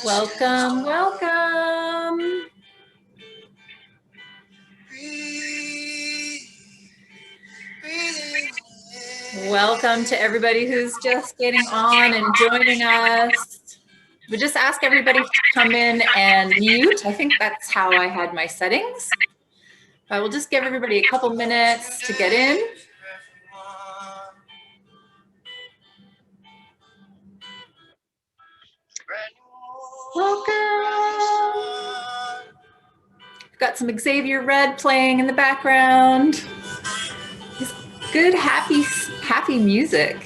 Welcome, welcome. Welcome to everybody who's just getting on and joining us. We just ask everybody to come in and mute. I think that's how I had my settings. I will just give everybody a couple minutes to get in. Welcome. We've got some Xavier Red playing in the background. It's good, happy music.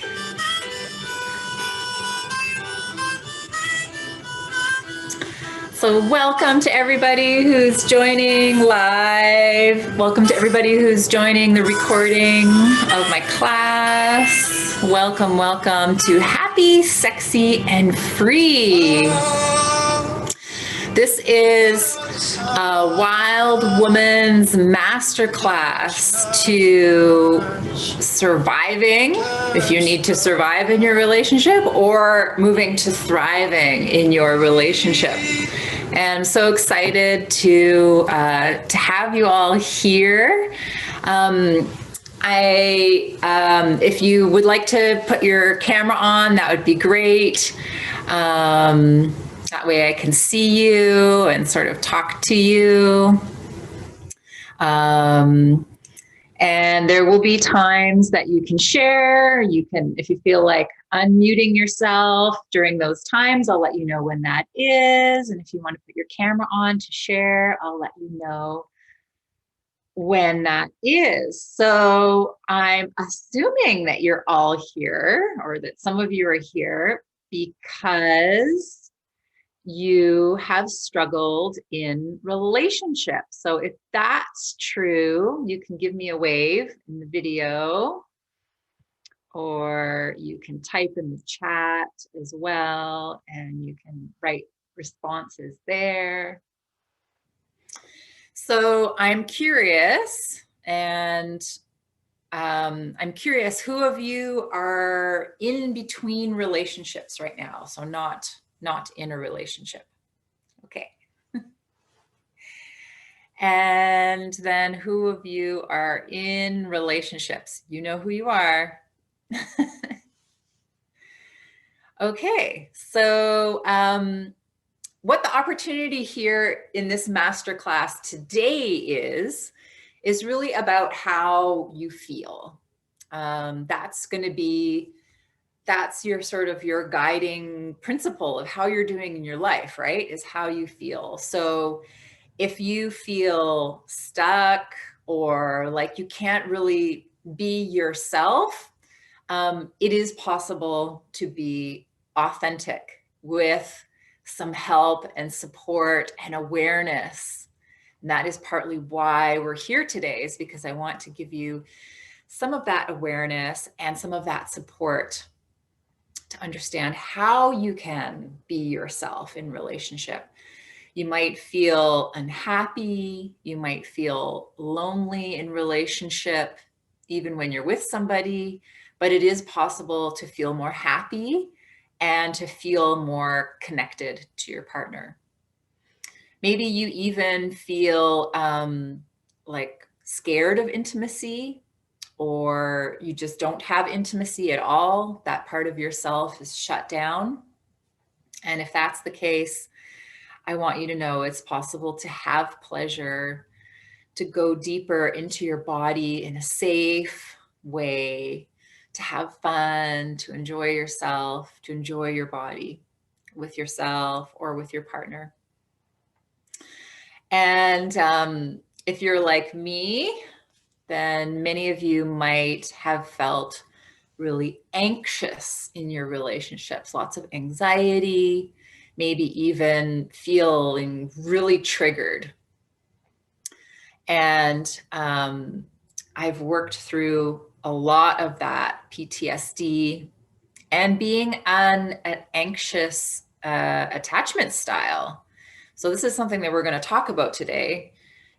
So welcome to everybody who's joining live. Welcome to everybody who's joining the recording of my class. Welcome, welcome to Happy, Sexy, and Free. This is a wild woman's masterclass to surviving, if you need to survive in your relationship, or moving to thriving in your relationship. And I'm so excited to have you all here. If you would like to put your camera on, that would be great. That way I can see you and sort of talk to you. And there will be times that you can share. You can, if you feel like unmuting yourself during those times, I'll let you know when that is. And if you want to put your camera on to share, I'll let you know when that is. So I'm assuming that you're all here, or that some of you are here because you have struggled in relationships. So if that's true, you can give me a wave in the video, or you can type in the chat as well, and you can write responses there. So I'm curious, and I'm curious, who of you are in between relationships right now? So not in a relationship. Okay. And then who of you are in relationships? You know who you are. Okay, so what the opportunity here in this masterclass today is really about how you feel. That's your sort of your guiding principle of how you're doing in your life, right? Is how you feel. So if you feel stuck or like you can't really be yourself, it is possible to be authentic with some help and support and awareness. And that is partly why we're here today, is because I want to give you some of that awareness and some of that support to understand how you can be yourself in relationship. You might feel unhappy, you might feel lonely in relationship, even when you're with somebody, but it is possible to feel more happy and to feel more connected to your partner. Maybe you even feel like scared of intimacy, or you just don't have intimacy at all. That part of yourself is shut down. And if that's the case, I want you to know it's possible to have pleasure, to go deeper into your body in a safe way, to have fun, to enjoy yourself, to enjoy your body with yourself or with your partner. And if you're like me, then many of you might have felt really anxious in your relationships, lots of anxiety, maybe even feeling really triggered. And I've worked through a lot of that PTSD and being on an anxious attachment style. So this is something that we're going to talk about today,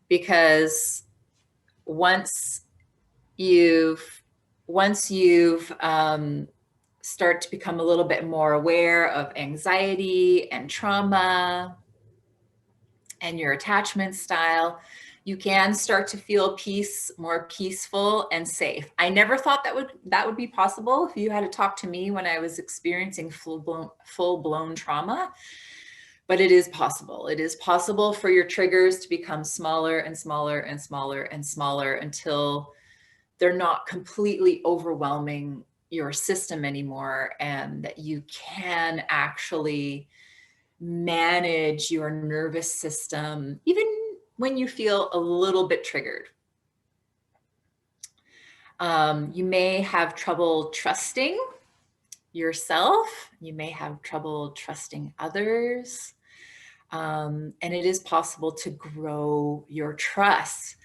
because once you've start to become a little bit more aware of anxiety and trauma and your attachment style, you can start to feel more peaceful and safe. I never thought that would be possible. If you had to talk to me when I was experiencing full-blown trauma, but it is possible. It is possible for your triggers to become smaller and smaller and smaller and smaller until they're not completely overwhelming your system anymore, and that you can actually manage your nervous system, even when you feel a little bit triggered. You may have trouble trusting yourself. You may have trouble trusting others. And it is possible to grow your trust.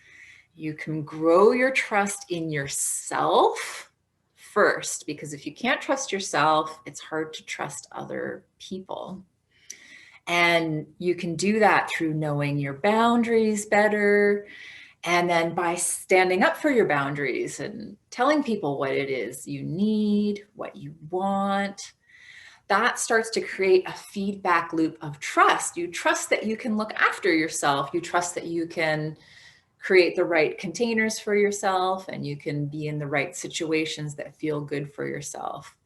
You can grow your trust in yourself first, because if you can't trust yourself, it's hard to trust other people. And you can do that through knowing your boundaries better. And then by standing up for your boundaries and telling people what it is you need, what you want, that starts to create a feedback loop of trust. You trust that you can look after yourself. You trust that you can create the right containers for yourself, and you can be in the right situations that feel good for yourself.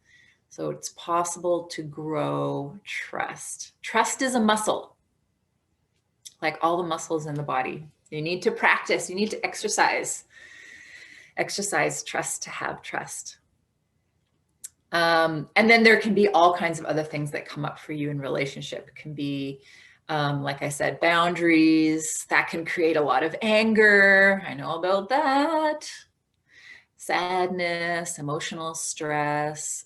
So it's possible to grow trust. Trust is a muscle, like all the muscles in the body. You need to practice, you need to exercise trust to have trust. And then there can be all kinds of other things that come up for you in relationship. It can be, like I said, boundaries. That can create a lot of anger. I know about that. Sadness, emotional stress.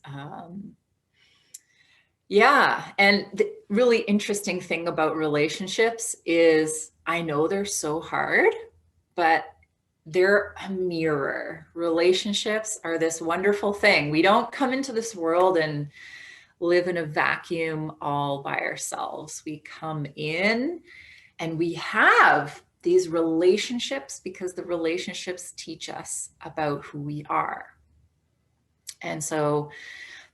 Yeah. And the really interesting thing about relationships is I know they're so hard, but they're a mirror. Relationships are this wonderful thing. We don't come into this world and live in a vacuum all by ourselves. We come in and we have these relationships because the relationships teach us about who we are. And so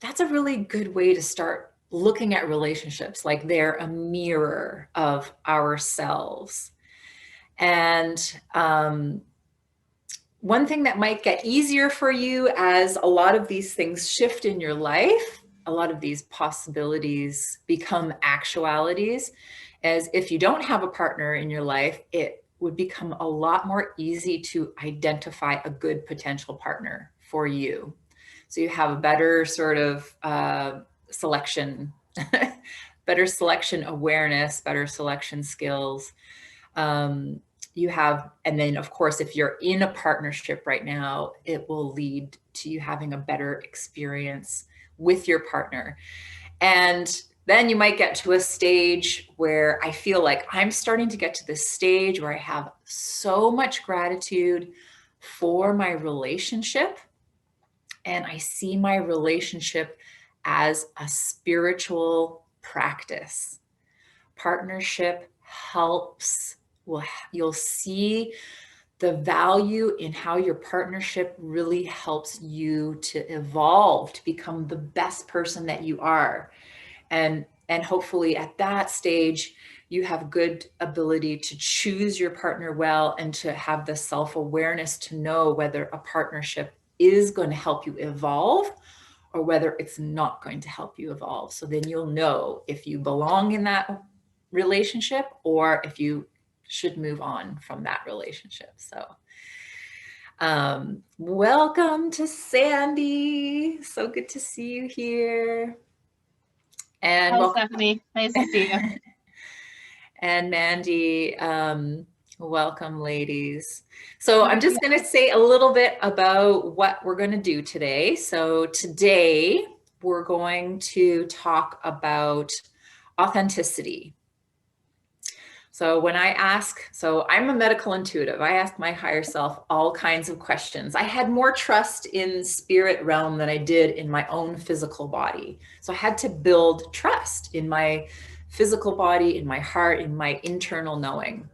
that's a really good way to start looking at relationships, like they're a mirror of ourselves. And one thing that might get easier for you as a lot of these things shift in your life, a lot of these possibilities become actualities, as if you don't have a partner in your life, it would become a lot more easy to identify a good potential partner for you. So you have a better sort of selection, better selection awareness, better selection skills. You have, and then of course, if you're in a partnership right now, it will lead to you having a better experience with your partner. And then you might get to a stage where I feel like I'm starting to get to this stage where I have so much gratitude for my relationship. And I see my relationship as a spiritual practice. Partnership helps. You'll see the value in how your partnership really helps you to evolve, to become the best person that you are. And hopefully at that stage, you have good ability to choose your partner well and to have the self-awareness to know whether a partnership is going to help you evolve or whether it's not going to help you evolve. So then you'll know if you belong in that relationship or if you should move on from that relationship. So welcome to Sandy. So good to see you here. And hi, Stephanie. Nice to see you. And Mandy, welcome, ladies. So I'm just going to say a little bit about what we're going to do today. So today we're going to talk about authenticity. So when I I'm a medical intuitive. I ask my higher self all kinds of questions. I had more trust in spirit realm than I did in my own physical body. So I had to build trust in my physical body, in my heart, in my internal knowing.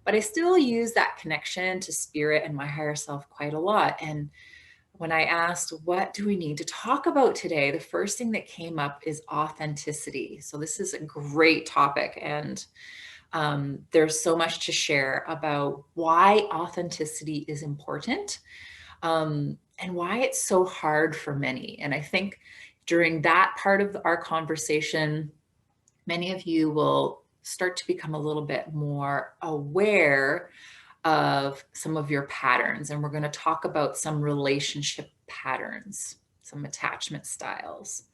But I still use that connection to spirit and my higher self quite a lot. And when I asked, what do we need to talk about today? The first thing that came up is authenticity. So this is a great topic, and there's so much to share about why authenticity is important, and why it's so hard for many. And I think during that part of our conversation, many of you will start to become a little bit more aware of some of your patterns. And we're going to talk about some relationship patterns, some attachment styles.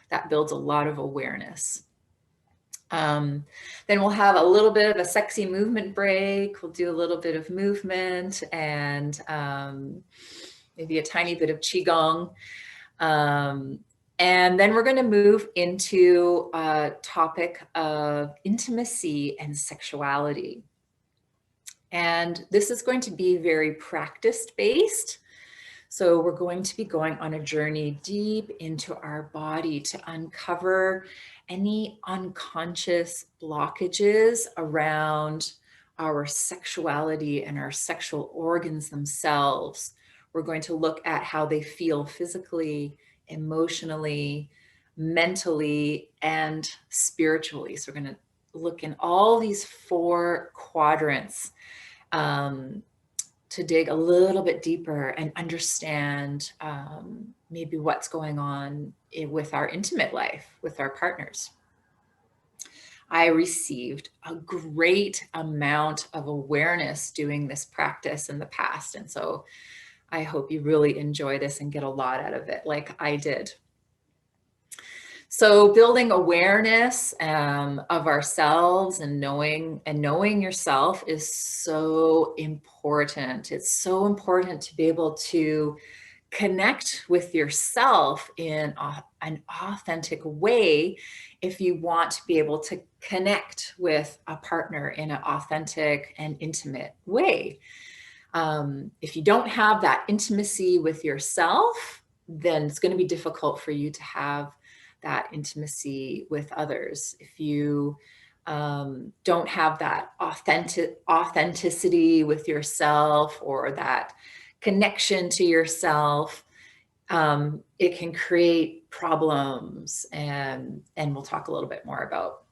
That builds a lot of awareness. Then we'll have a little bit of a sexy movement break. We'll do a little bit of movement and maybe a tiny bit of Qigong. And then we're going to move into a topic of intimacy and sexuality. And this is going to be very practice-based. So we're going to be going on a journey deep into our body to uncover any unconscious blockages around our sexuality and our sexual organs themselves. We're going to look at how they feel physically, emotionally, mentally, and spiritually. So we're going to look in all these 4 quadrants to dig a little bit deeper and understand maybe what's going on with our intimate life, with our partners. I received a great amount of awareness doing this practice in the past. And so I hope you really enjoy this and get a lot out of it, like I did. So building awareness of ourselves and knowing yourself is so important. It's so important to be able to connect with yourself in an authentic way if you want to be able to connect with a partner in an authentic and intimate way. If you don't have that intimacy with yourself, then it's going to be difficult for you to have that intimacy with others. If you don't have that authenticity with yourself or that connection to yourself, it can create problems, and we'll talk a little bit more about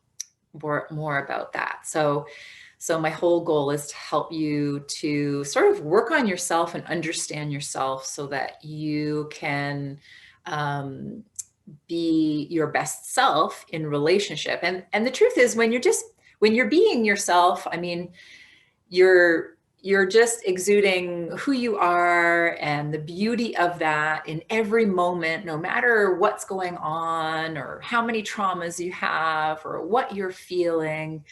that. So my whole goal is to help you to sort of work on yourself and understand yourself so that you can be your best self in relationship. And the truth is, when you're being yourself, I mean, you're just exuding who you are and the beauty of that in every moment, no matter what's going on or how many traumas you have or what you're feeling.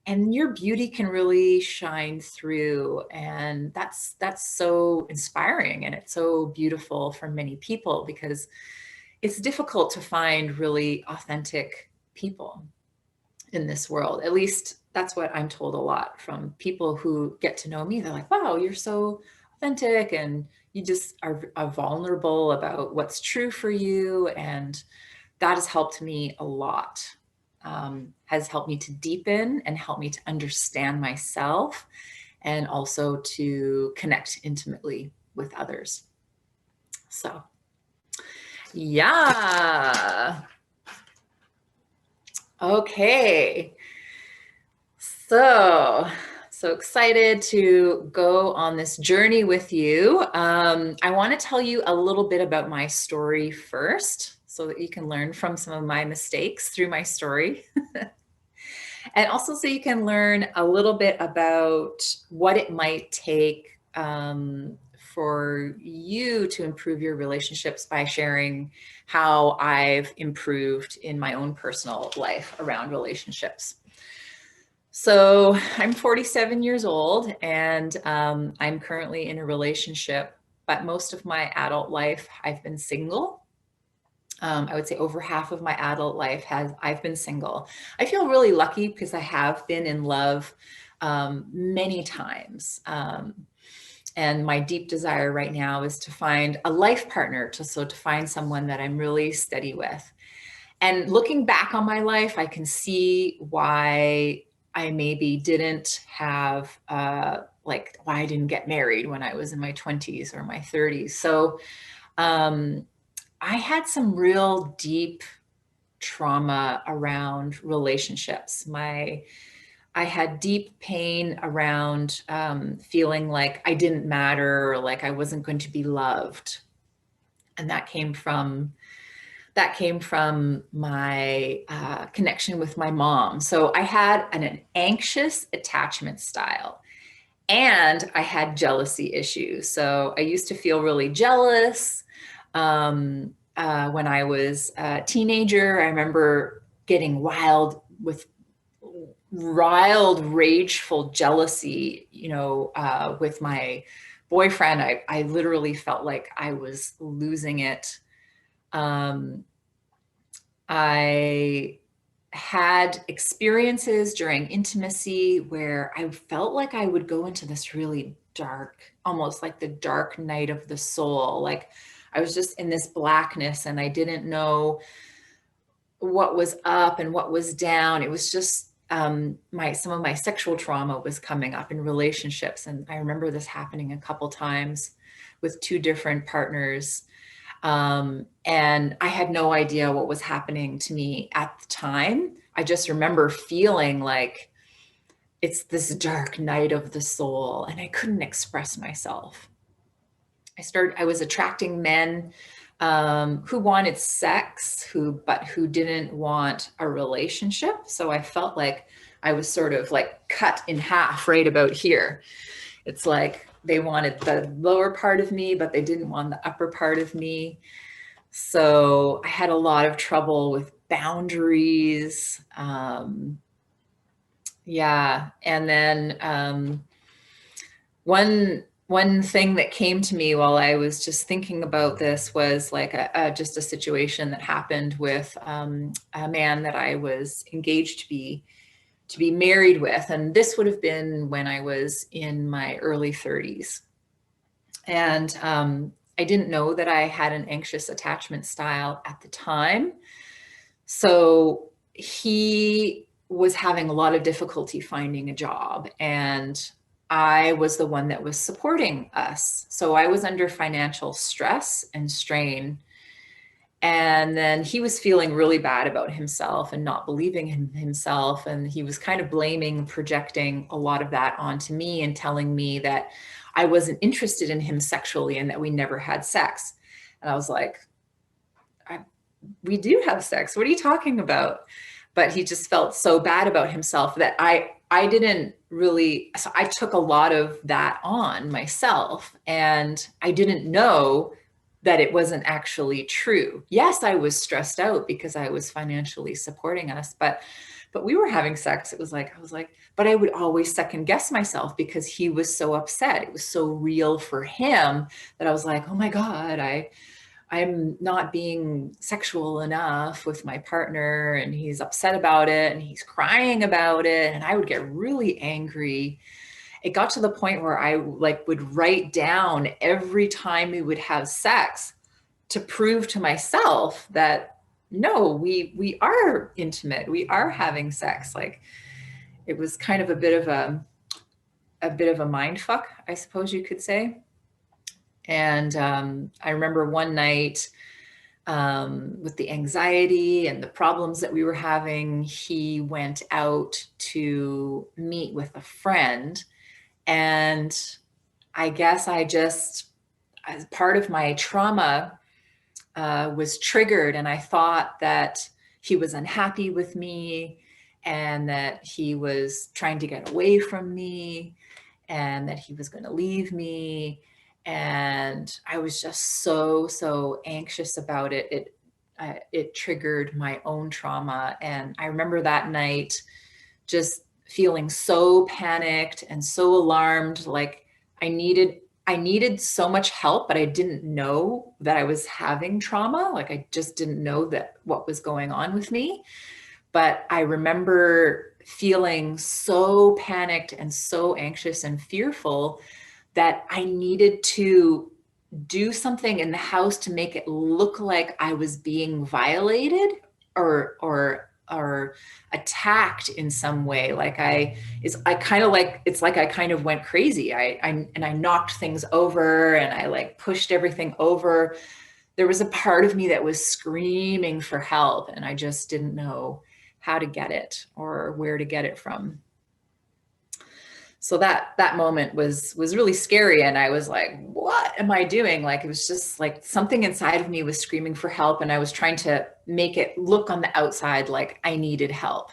And your beauty can really shine through. And that's so inspiring, and it's so beautiful for many people, because it's difficult to find really authentic people in this world. At least that's what I'm told a lot from people who get to know me. They're like, wow, you're so authentic, and you just are vulnerable about what's true for you. And that has helped me a lot, has helped me to deepen and help me to understand myself, and also to connect intimately with others. So yeah. Okay. So excited to go on this journey with you. I want to tell you a little bit about my story first, so that you can learn from some of my mistakes through my story. And also so you can learn a little bit about what it might take for you to improve your relationships by sharing how I've improved in my own personal life around relationships. So I'm 47 years old, and I'm currently in a relationship, but most of my adult life I've been single. I would say over half of my adult life I've been single. I feel really lucky because I have been in love many times. And my deep desire right now is to find a life partner, to find someone that I'm really steady with. And looking back on my life, I can see why I maybe didn't have like why I didn't get married when I was in my 20s or my 30s. So um, I had some real deep trauma around relationships. I had deep pain around feeling like I didn't matter or like I wasn't going to be loved. And that came from my connection with my mom. So I had an anxious attachment style and I had jealousy issues. So I used to feel really jealous. When I was a teenager, I remember getting riled, rageful jealousy, with my boyfriend. I literally felt like I was losing it. Um, I had experiences during intimacy where I felt like I would go into this really dark, almost like the dark night of the soul. Like I was just in this blackness and I didn't know what was up and what was down. It was just some of my sexual trauma was coming up in relationships. And I remember this happening a couple times with two different partners. And I had no idea what was happening to me at the time. I just remember feeling like it's this dark night of the soul, and I couldn't express myself. I was attracting men who wanted sex, but who didn't want a relationship. So I felt like I was sort of like cut in half right about here. It's like they wanted the lower part of me, but they didn't want the upper part of me. So I had a lot of trouble with boundaries. Yeah. And then one thing that came to me while I was just thinking about this was like just a situation that happened with a man that I was engaged to be married with, and this would have been when I was in my early 30s, and I didn't know that I had an anxious attachment style at the time. So he was having a lot of difficulty finding a job, and I was the one that was supporting us. So I was under financial stress and strain. And then he was feeling really bad about himself and not believing in himself. And he was kind of blaming, projecting a lot of that onto me and telling me that I wasn't interested in him sexually and that we never had sex. And I was like, we do have sex. What are you talking about? But he just felt so bad about himself that I didn't really, so I took a lot of that on myself, and I didn't know that it wasn't actually true. Yes, I was stressed out because I was financially supporting us, but we were having sex. I was like, but I would always second guess myself because he was so upset. It was so real for him that I was like, oh my God, I'm not being sexual enough with my partner, and he's upset about it and he's crying about it. And I would get really angry. It got to the point where I like would write down every time we would have sex to prove to myself that no, we are intimate. We are having sex. Like it was kind of a bit of a mind fuck, I suppose you could say. And I remember one night with the anxiety and the problems that we were having, he went out to meet with a friend. And I guess as part of my trauma, was triggered. And I thought that he was unhappy with me and that he was trying to get away from me and that he was going to leave me. And I was just so anxious about it. It triggered my own trauma. And I remember that night just feeling so panicked and so alarmed. Like I needed so much help, but I didn't know that I was having trauma. Like I just didn't know that what was going on with me. But I remember feeling so panicked and so anxious and fearful that I needed to do something in the house to make it look like I was being violated or or attacked in some way. Like I kind of like, it's like I kind of went crazy. I knocked things over and I like pushed everything over. There was a part of me that was screaming for help, and I just didn't know how to get it or where to get it from. So that moment was really scary, and I was like, what am I doing? Like, it was just like something inside of me was screaming for help, and I was trying to make it look on the outside like I needed help.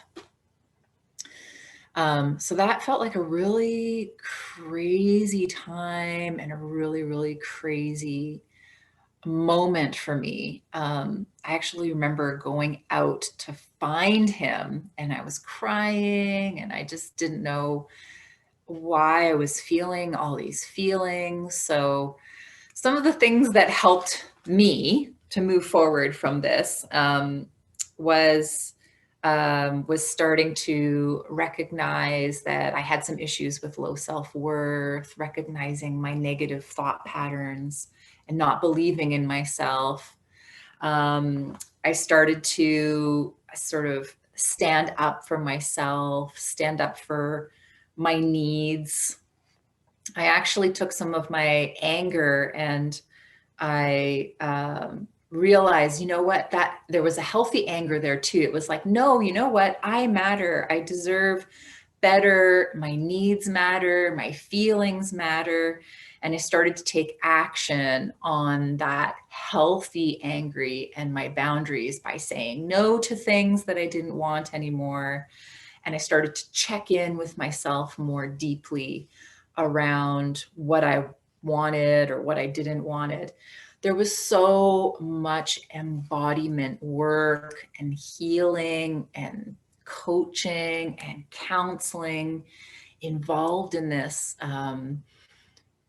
So that felt like a really crazy time and a really, really crazy moment for me. I actually remember going out to find him, and I was crying, and I just didn't know why I was feeling all these feelings. So some of the things that helped me to move forward from this was was starting to recognize that I had some issues with low self-worth, recognizing my negative thought patterns and not believing in myself. I started to sort of stand up for myself, stand up for my needs. I actually took some of my anger and I realized, you know what, that there was a healthy anger there too. It was like, no, you know what, I matter. I deserve better. My needs matter. My feelings matter. And I started to take action on that healthy angry and my boundaries by saying no to things that I didn't want anymore. And I started to check in with myself more deeply around what I wanted or what I didn't wanted. There was so much embodiment work and healing and coaching and counseling involved in this.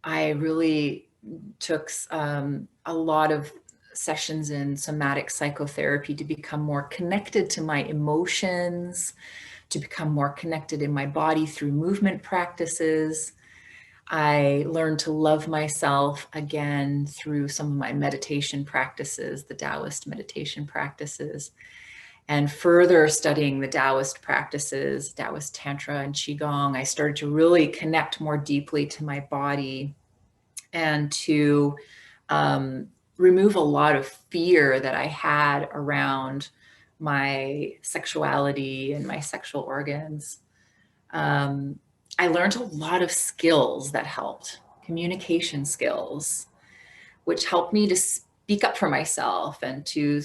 I really took a lot of sessions in somatic psychotherapy to become more connected to my emotions, to become more connected in my body through movement practices. I learned to love myself again through some of my meditation practices, the Taoist meditation practices, and further studying the Taoist practices, Taoist Tantra and Qigong. I started to really connect more deeply to my body and to remove a lot of fear that I had around my sexuality and my sexual organs. I learned a lot of skills that helped, communication skills, which helped me to speak up for myself and to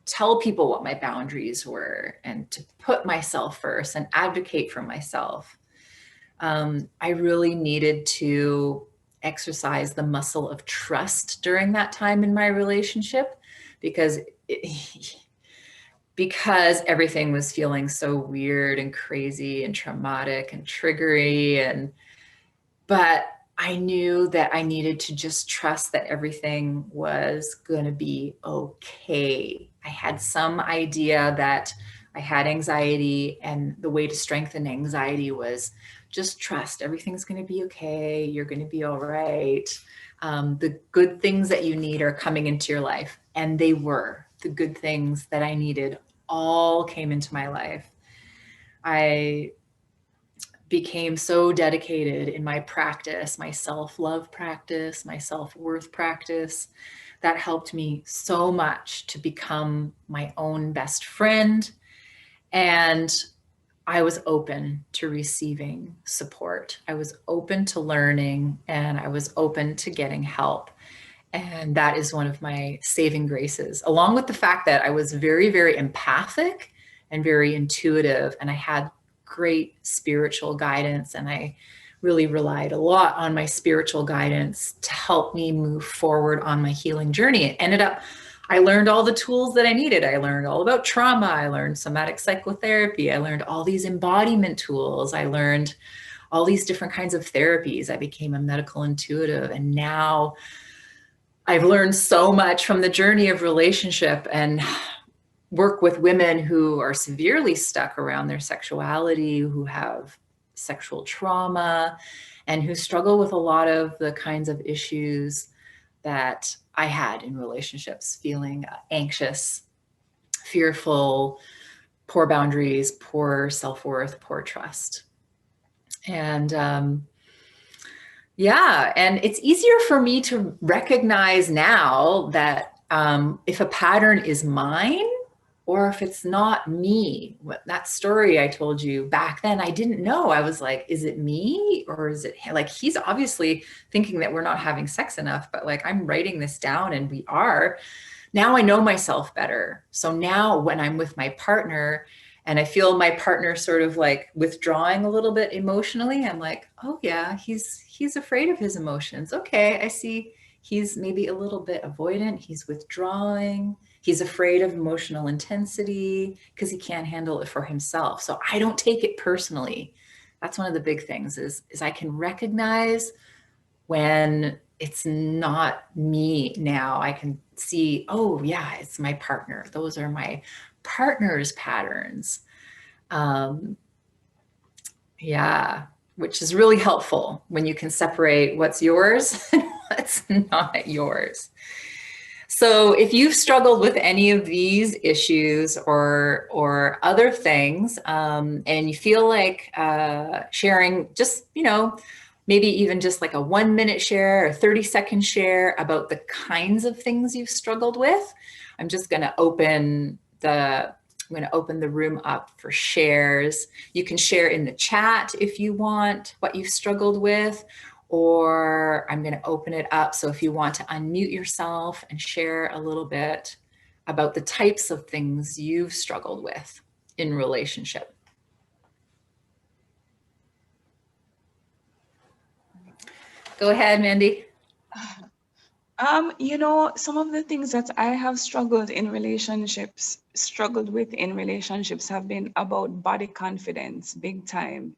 tell people what my boundaries were and to put myself first and advocate for myself. I really needed to exercise the muscle of trust during that time in my relationship because because everything was feeling so weird and crazy and traumatic and triggery. But I knew that I needed to just trust that everything was going to be okay. I had some idea that I had anxiety, and the way to strengthen anxiety was just trust everything's going to be okay. You're going to be all right. The good things that you need are coming into your life. And they were. The good things that I needed all came into my life. I became so dedicated in my practice, my self-love practice, my self-worth practice. That helped me so much to become my own best friend. And I was open to receiving support. I was open to learning, and I was open to getting help. And that is one of my saving graces, along with the fact that I was very, very empathic and very intuitive, and I had great spiritual guidance. And I really relied a lot on my spiritual guidance to help me move forward on my healing journey. It ended up, I learned all the tools that I needed. I learned all about trauma. I learned somatic psychotherapy. I learned all these embodiment tools. I learned all these different kinds of therapies. I became a medical intuitive. And now I've learned so much from the journey of relationship and work with women who are severely stuck around their sexuality, who have sexual trauma, and who struggle with a lot of the kinds of issues that I had in relationships, feeling anxious, fearful, poor boundaries, poor self-worth, poor trust. And yeah, and it's easier for me to recognize now that if a pattern is mine or if it's not me. That story I told you back then, I didn't know. I was like, is it me or is it like he's obviously thinking that we're not having sex enough, but like I'm writing this down and we are. Now I know myself better. So now when I'm with my partner and I feel my partner sort of like withdrawing a little bit emotionally, I'm like, oh yeah, he's afraid of his emotions. Okay, I see he's maybe a little bit avoidant, he's withdrawing, he's afraid of emotional intensity because he can't handle it for himself. So I don't take it personally. That's one of the big things is I can recognize when it's not me now. I can see, oh yeah, it's my partner. Those are my partner's patterns. Um, yeah, which is really helpful when you can separate what's yours and what's not yours. So if you've struggled with any of these issues or other things, and you feel like sharing, just maybe even just like a 1 minute share or 30-second share about the kinds of things you've struggled with, I'm just going to open the room up for shares. You can share in the chat if you want what you've struggled with, or I'm going to open it up. So if you want to unmute yourself and share a little bit about the types of things you've struggled with in relationship. Go ahead, Mandy. Some of the things that I have struggled with in relationships have been about body confidence, big time,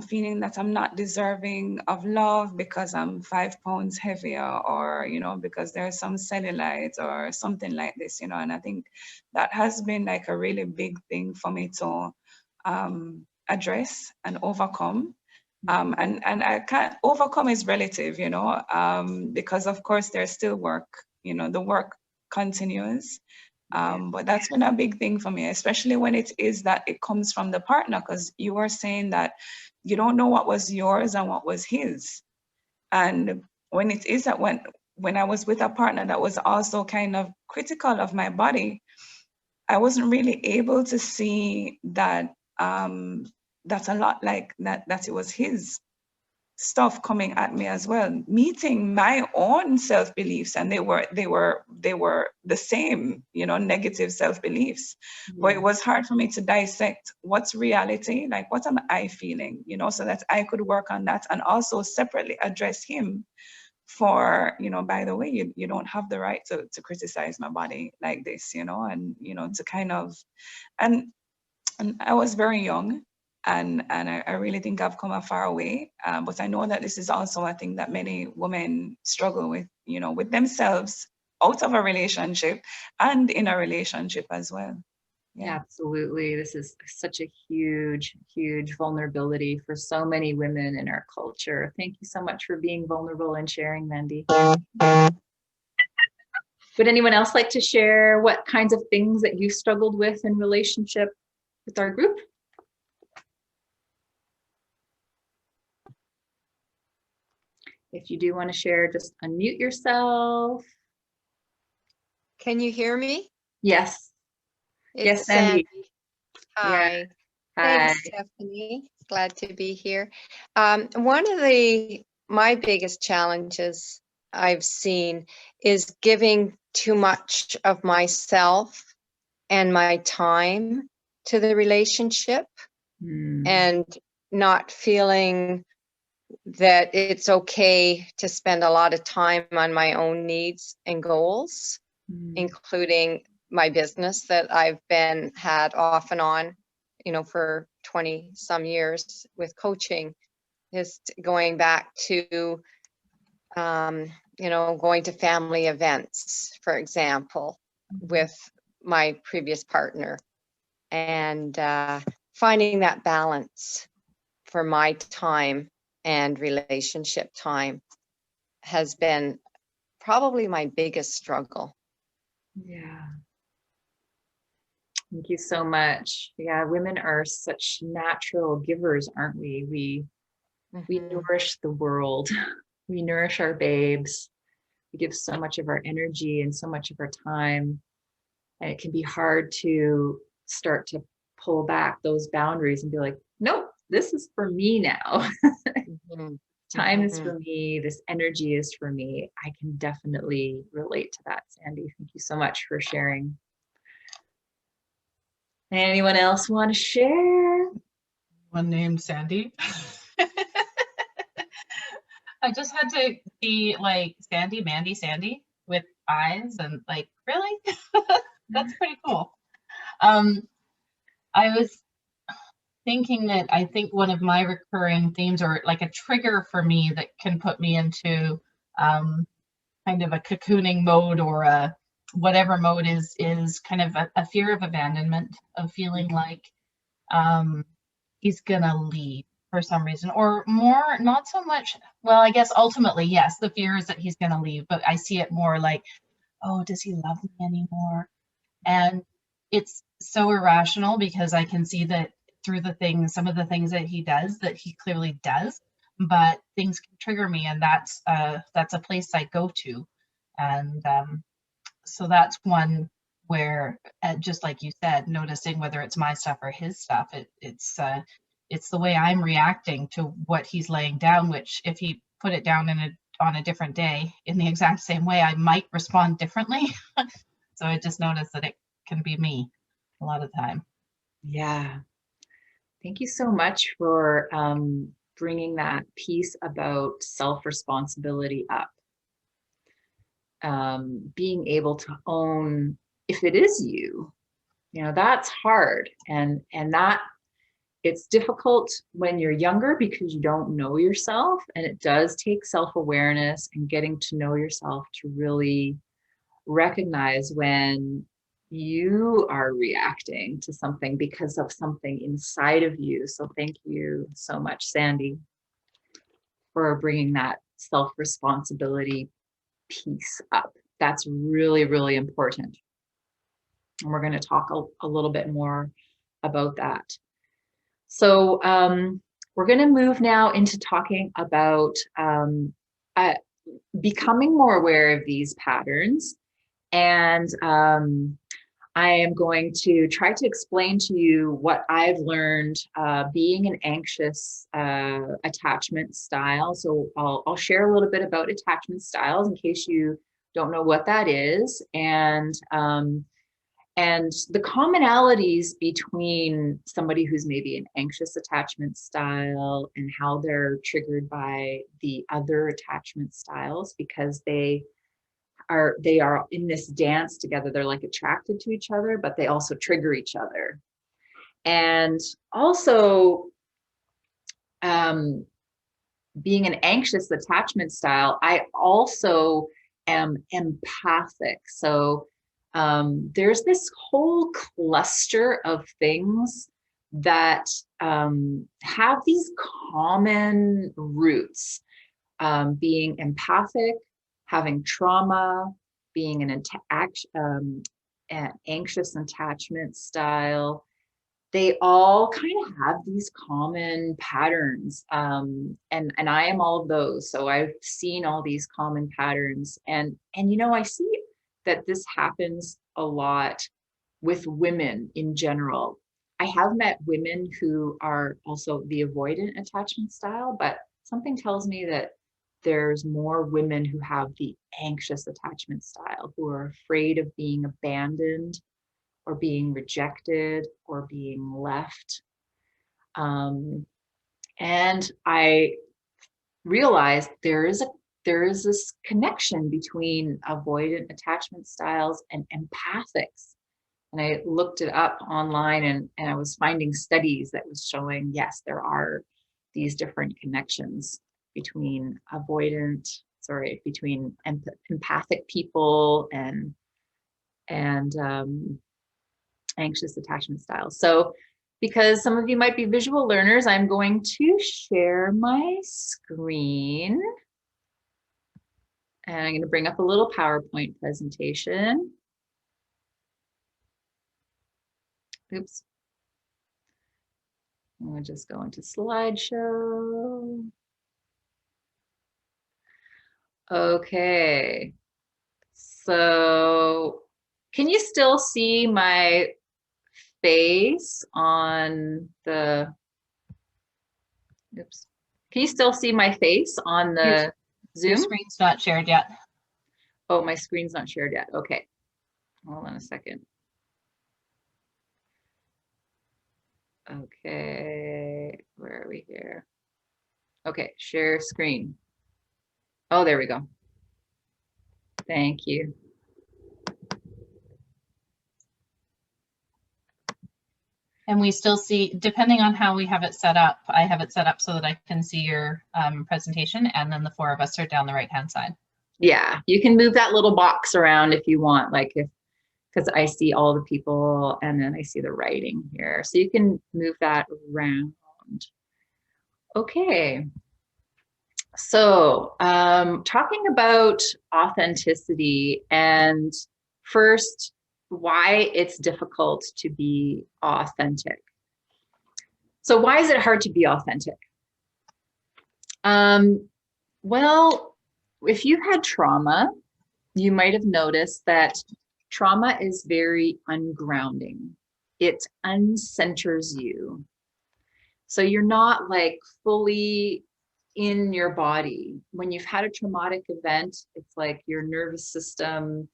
feeling that I'm not deserving of love because I'm 5 pounds heavier or, because there's some cellulite or something like this, and I think that has been like a really big thing for me to address and overcome. And I can't overcome is relative, because of course there's still work, the work continues. But that's been a big thing for me, especially when it is that it comes from the partner, because you were saying that you don't know what was yours and what was his. And when it is that when I was with a partner that was also kind of critical of my body, I wasn't really able to see that that's a lot like that it was his stuff coming at me as well, meeting my own self-beliefs, and they were the same, negative self-beliefs. But it was hard for me to dissect what's reality, like what am I feeling, so that I could work on that and also separately address him for, by the way, you don't have the right to criticize my body like this, and to kind of, and I was very young, and I really think I've come a far way. But I know that this is also a thing that many women struggle with, with themselves out of a relationship and in a relationship as well. Yeah, absolutely. This is such a huge, huge vulnerability for so many women in our culture. Thank you so much for being vulnerable and sharing, Mandy. Would anyone else like to share what kinds of things that you struggled with in relationship with our group? If you do want to share, just unmute yourself. Can you hear me? Yes. It's Sandy. Hi. Yeah. Thanks, Stephanie. Glad to be here. One of my biggest challenges I've seen is giving too much of myself and my time to the relationship and not feeling that it's okay to spend a lot of time on my own needs and goals, including my business that I've had off and on, for 20 some years with coaching, just going back to, going to family events, for example, with my previous partner, and finding that balance for my time and relationship time has been probably my biggest struggle. Yeah. Thank you so much. Yeah, women are such natural givers, aren't we? We nourish the world. We nourish our babes. We give so much of our energy and so much of our time. And it can be hard to start to pull back those boundaries and be like, nope, this is for me now. Time is for me. This energy is for me. I can definitely relate to that, Sandy. Thank you so much for sharing. Anyone else want to share? One named Sandy. I just had to be like Sandy, Mandy, Sandy with eyes and like, really? That's pretty cool. I was thinking that I think one of my recurring themes, or like a trigger for me that can put me into kind of a cocooning mode, or a whatever mode, is kind of a fear of abandonment, of feeling like he's gonna leave for some reason, or more, not so much. Well, I guess ultimately, yes, the fear is that he's gonna leave, but I see it more like, oh, does he love me anymore? And it's so irrational, because I can see that through the things, some of the things that he does, that he clearly does, but things can trigger me, and that's a place I go to. And so that's one where, just like you said, noticing whether it's my stuff or his stuff, it's the way I'm reacting to what he's laying down, which if he put it down on a different day in the exact same way, I might respond differently. So I just noticed that it can be me a lot of the time. Yeah. Thank you so much for bringing that piece about self-responsibility up. Being able to own if it is you, that's hard. And that it's difficult when you're younger because you don't know yourself. And it does take self-awareness and getting to know yourself to really recognize when you are reacting to something because of something inside of you. So thank you so much, Sandy, for bringing that self-responsibility piece up. That's really, really important. And we're going to talk a little bit more about that. So we're going to move now into talking about becoming more aware of these patterns. And I am going to try to explain to you what I've learned being an anxious attachment style. So I'll share a little bit about attachment styles in case you don't know what that is, and the commonalities between somebody who's maybe an anxious attachment style and how they're triggered by the other attachment styles, because they are in this dance together. They're like attracted to each other, but they also trigger each other. And also, being an anxious attachment style, I also am empathic. So there's this whole cluster of things that have these common roots. Being empathic, having trauma, being an anxious attachment style, they all kind of have these common patterns. And I am all of those. So I've seen all these common patterns. And I see that this happens a lot with women in general. I have met women who are also the avoidant attachment style, but something tells me that there's more women who have the anxious attachment style, who are afraid of being abandoned or being rejected or being left. And I realized there is this connection between avoidant attachment styles and empathics. And I looked it up online, and I was finding studies that was showing, yes, there are these different connections between empathic people and anxious attachment styles. So because some of you might be visual learners, I'm going to share my screen. And I'm going to bring up a little PowerPoint presentation. Oops. I'm gonna just go into slideshow. Okay. So can you still see my face on the, oops. Can you still see my face on the Your Zoom? screen's not shared yet. Oh, my screen's not shared yet. Okay. Hold on a second. Okay, where are we here? Okay, share screen. Oh, there we go. Thank you. And we still see, depending on how we have it set up, I have it set up so that I can see your presentation, and then the four of us are down the right-hand side. Yeah, you can move that little box around if you want, like if, because I see all the people and then I see the writing here. So you can move that around. Okay. So talking about authenticity, and first, why it's difficult to be authentic. So why is it hard to be authentic? Well, if you've had trauma, you might have noticed that trauma is very ungrounding. It uncenters you. So you're not like fully in your body. When you've had a traumatic event, it's like your nervous system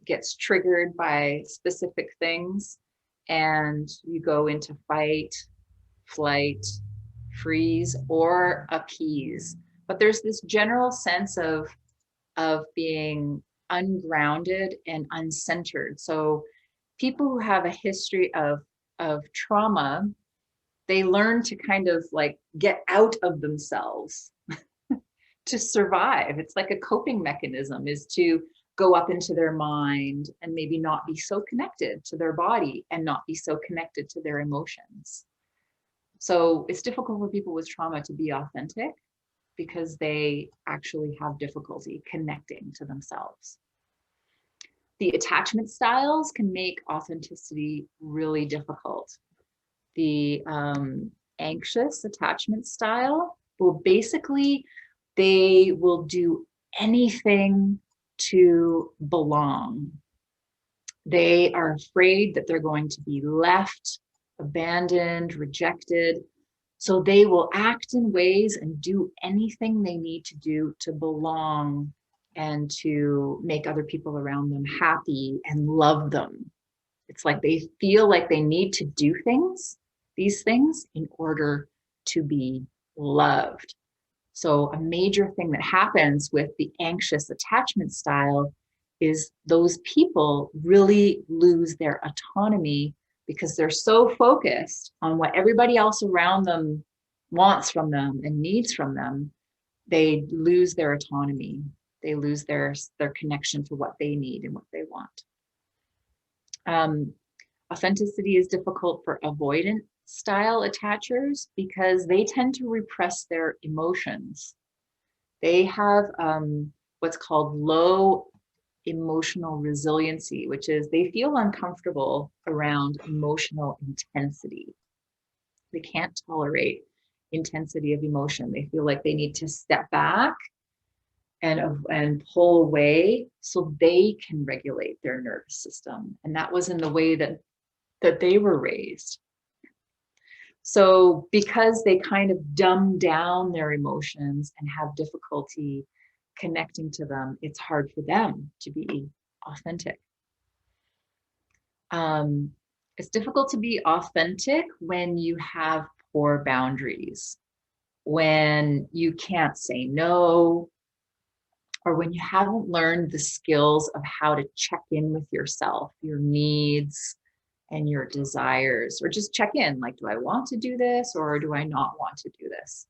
gets triggered by specific things, and you go into fight, flight, freeze, or appease. But there's this general sense of being ungrounded and uncentered. So people who have a history of trauma, they learn to kind of like get out of themselves to survive. It's like a coping mechanism, is to go up into their mind and maybe not be so connected to their body and not be so connected to their emotions. So it's difficult for people with trauma to be authentic because they actually have difficulty connecting to themselves. The attachment styles can make authenticity really difficult. The anxious attachment style will basically, they will do anything to belong. They are afraid that they're going to be left, abandoned, rejected. So they will act in ways and do anything they need to do to belong and to make other people around them happy and love them. It's like they feel like they need to do things, these things, in order to be loved. So a major thing that happens with the anxious attachment style is those people really lose their autonomy because they're so focused on what everybody else around them wants from them and needs from them. They lose their autonomy. They lose their connection to what they need and what they want. Authenticity is difficult for avoidant style attachers because they tend to repress their emotions. They have what's called low emotional resiliency, which is they feel uncomfortable around emotional intensity. They can't tolerate intensity of emotion. They feel like they need to step back and pull away so they can regulate their nervous system. And that was in the way that they were raised. So because they kind of dumb down their emotions and have difficulty connecting to them, it's hard for them to be authentic. It's difficult to be authentic when you have poor boundaries, when you can't say no, or when you haven't learned the skills of how to check in with yourself, your needs and your desires, or just check in, like, do I want to do this or do I not want to do this?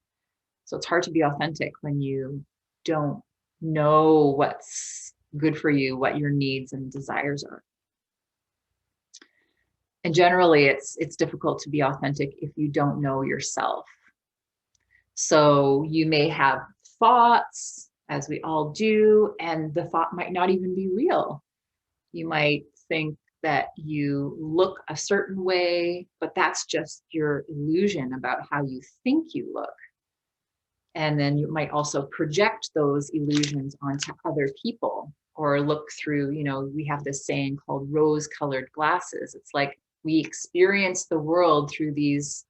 So it's hard to be authentic when you don't know what's good for you, what your needs and desires are. And generally it's difficult to be authentic if you don't know yourself. So you may have thoughts, as we all do, and the thought might not even be real. You might think that you look a certain way, but that's just your illusion about how you think you look. And then you might also project those illusions onto other people, or look through, you know, we have this saying called rose-colored glasses. It's like we experience the world through these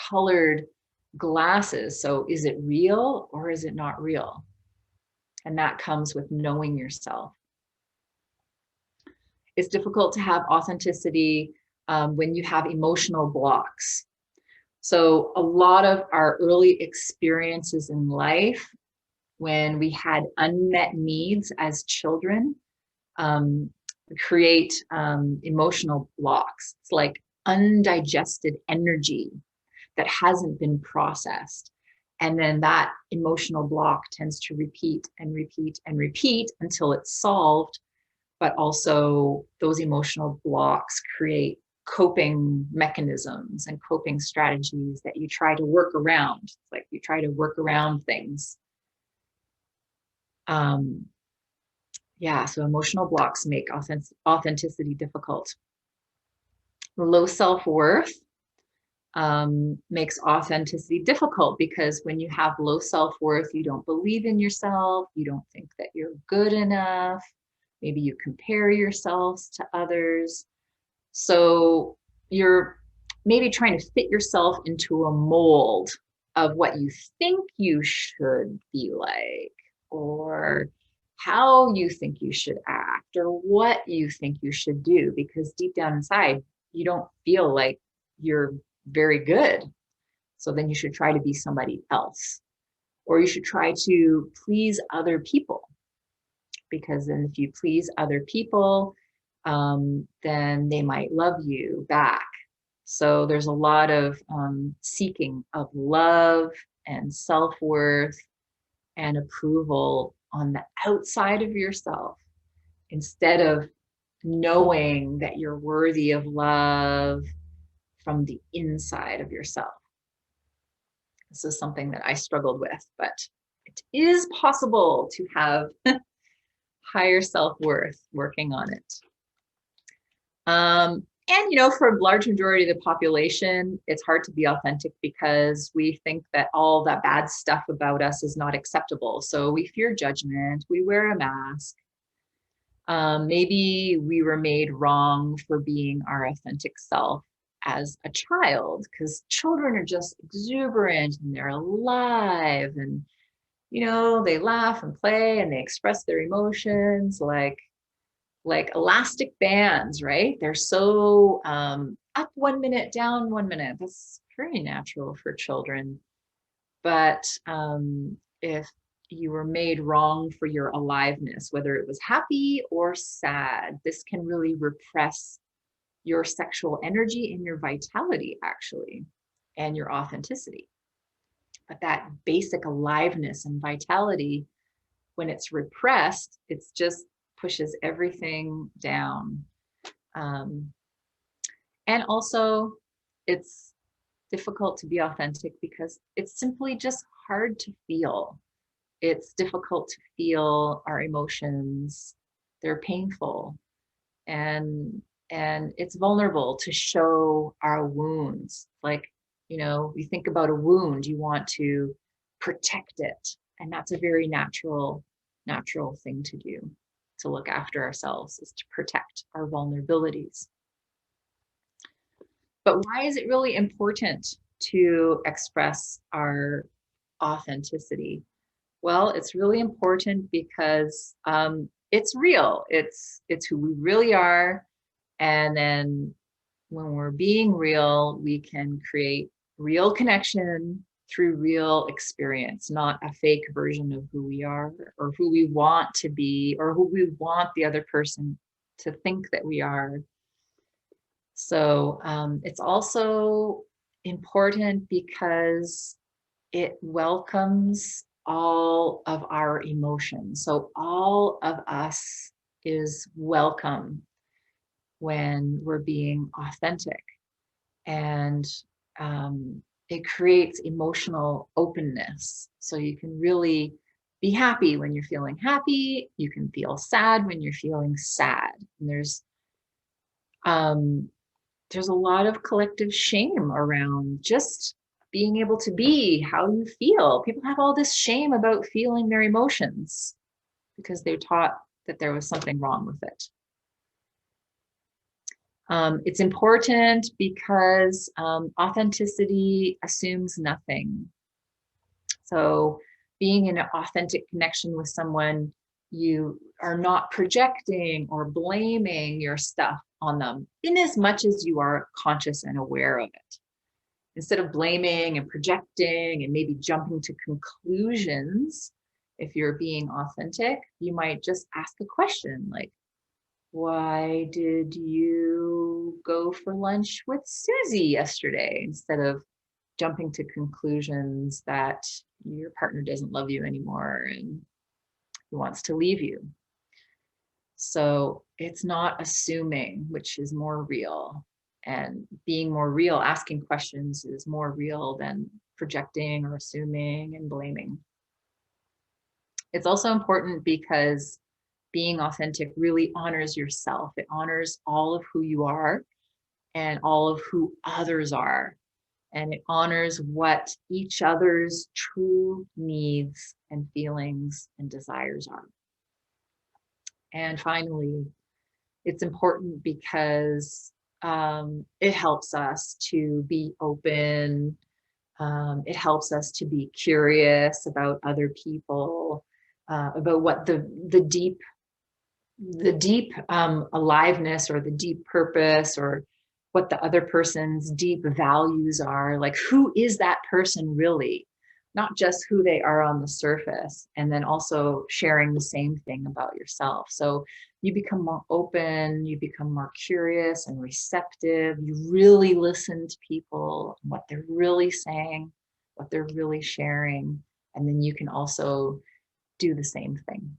colored glasses. So is it real or is it not real? And that comes with knowing yourself. It's difficult to have authenticity when you have emotional blocks. So a lot of our early experiences in life, when we had unmet needs as children, create emotional blocks. It's like undigested energy that hasn't been processed. And then that emotional block tends to repeat and repeat and repeat until it's solved. But also those emotional blocks create coping mechanisms and coping strategies that you try to work around. It's like you try to work around things. Yeah, so emotional blocks make authenticity difficult. Low self-worth makes authenticity difficult, because when you have low self-worth, you don't believe in yourself, you don't think that you're good enough, maybe you compare yourselves to others. So you're maybe trying to fit yourself into a mold of what you think you should be like, or how you think you should act, or what you think you should do, because deep down inside, you don't feel like you're very good. So then you should try to be somebody else, or you should try to please other people, because then if you please other people, then they might love you back. So there's a lot of seeking of love and self-worth and approval on the outside of yourself, instead of knowing that you're worthy of love from the inside of yourself. This is something that I struggled with, but it is possible to have higher self-worth, working on it. And, you know, for a large majority of the population, it's hard to be authentic because we think that all that bad stuff about us is not acceptable. So we fear judgment, we wear a mask. Maybe we were made wrong for being our authentic self as a child, because children are just exuberant and they're alive, and, you know, they laugh and play and they express their emotions like elastic bands, right? They're so up 1 minute, down 1 minute. That's very natural for children. But if you were made wrong for your aliveness, whether it was happy or sad, this can really repress your sexual energy and your vitality, actually, and your authenticity. But that basic aliveness and vitality, when it's repressed, it's just pushes everything down. And also, it's difficult to be authentic because it's simply just hard to feel. It's difficult to feel our emotions. They're painful, and it's vulnerable to show our wounds. Like, you know, you think about a wound, you want to protect it, and that's a very natural thing to do. To look after ourselves is to protect our vulnerabilities. But why is it really important to express our authenticity? Well, it's really important because it's real. It's who we really are. And then when we're being real, we can create real connection through real experience, not a fake version of who we are or who we want to be or who we want the other person to think that we are. So it's also important because it welcomes all of our emotions. So all of us is welcome when we're being authentic, and it creates emotional openness. So you can really be happy when you're feeling happy. You can feel sad when you're feeling sad. And there's there's a lot of collective shame around just being able to be how you feel. People have all this shame about feeling their emotions because they're taught that there was something wrong with it. It's important because authenticity assumes nothing. So being in an authentic connection with someone, you are not projecting or blaming your stuff on them in as much as you are conscious and aware of it. Instead of blaming and projecting and maybe jumping to conclusions, if you're being authentic, you might just ask a question like, why did you go for lunch with Susie yesterday? Instead of jumping to conclusions that your partner doesn't love you anymore and he wants to leave you. So it's not assuming, which is more real. And being more real, asking questions is more real than projecting or assuming and blaming. It's also important because being authentic really honors yourself. It honors all of who you are and all of who others are. And it honors what each other's true needs and feelings and desires are. And finally, it's important because it helps us to be open. It helps us to be curious about other people, about what the deep aliveness or the deep purpose or what the other person's deep values are. Like, who is that person really? Not just who they are on the surface, and then also sharing the same thing about yourself. So you become more open, you become more curious and receptive. You really listen to people, what they're really saying, what they're really sharing, and then you can also do the same thing.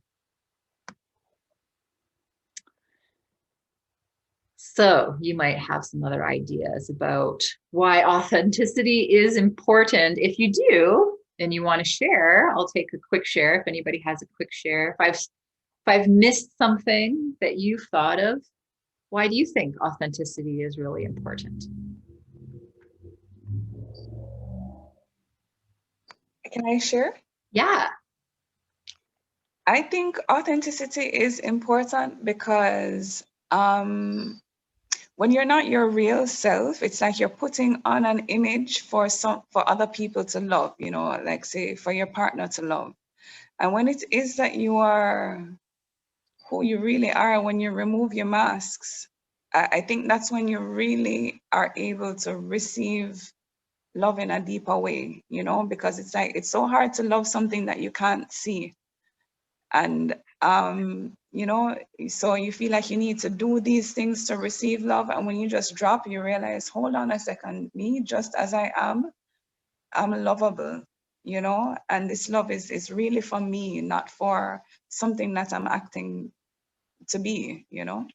So you might have some other ideas about why authenticity is important. If you do, and you want to share, I'll take a quick share if anybody has a quick share. If I've missed something that you've thought of, why do you think authenticity is really important? Can I share? Yeah. I think authenticity is important because when you're not your real self, it's like you're putting on an image for other people to love, you know, like say for your partner to love. And when it is that you are who you really are, when you remove your masks, I think that's when you really are able to receive love in a deeper way, you know, because it's like, it's so hard to love something that you can't see. And, you know, so you feel like you need to do these things to receive love. And when you just drop, you realize, hold on a second, me just as I am, I'm lovable, you know, and this love is really for me, not for something that I'm acting to be, you know.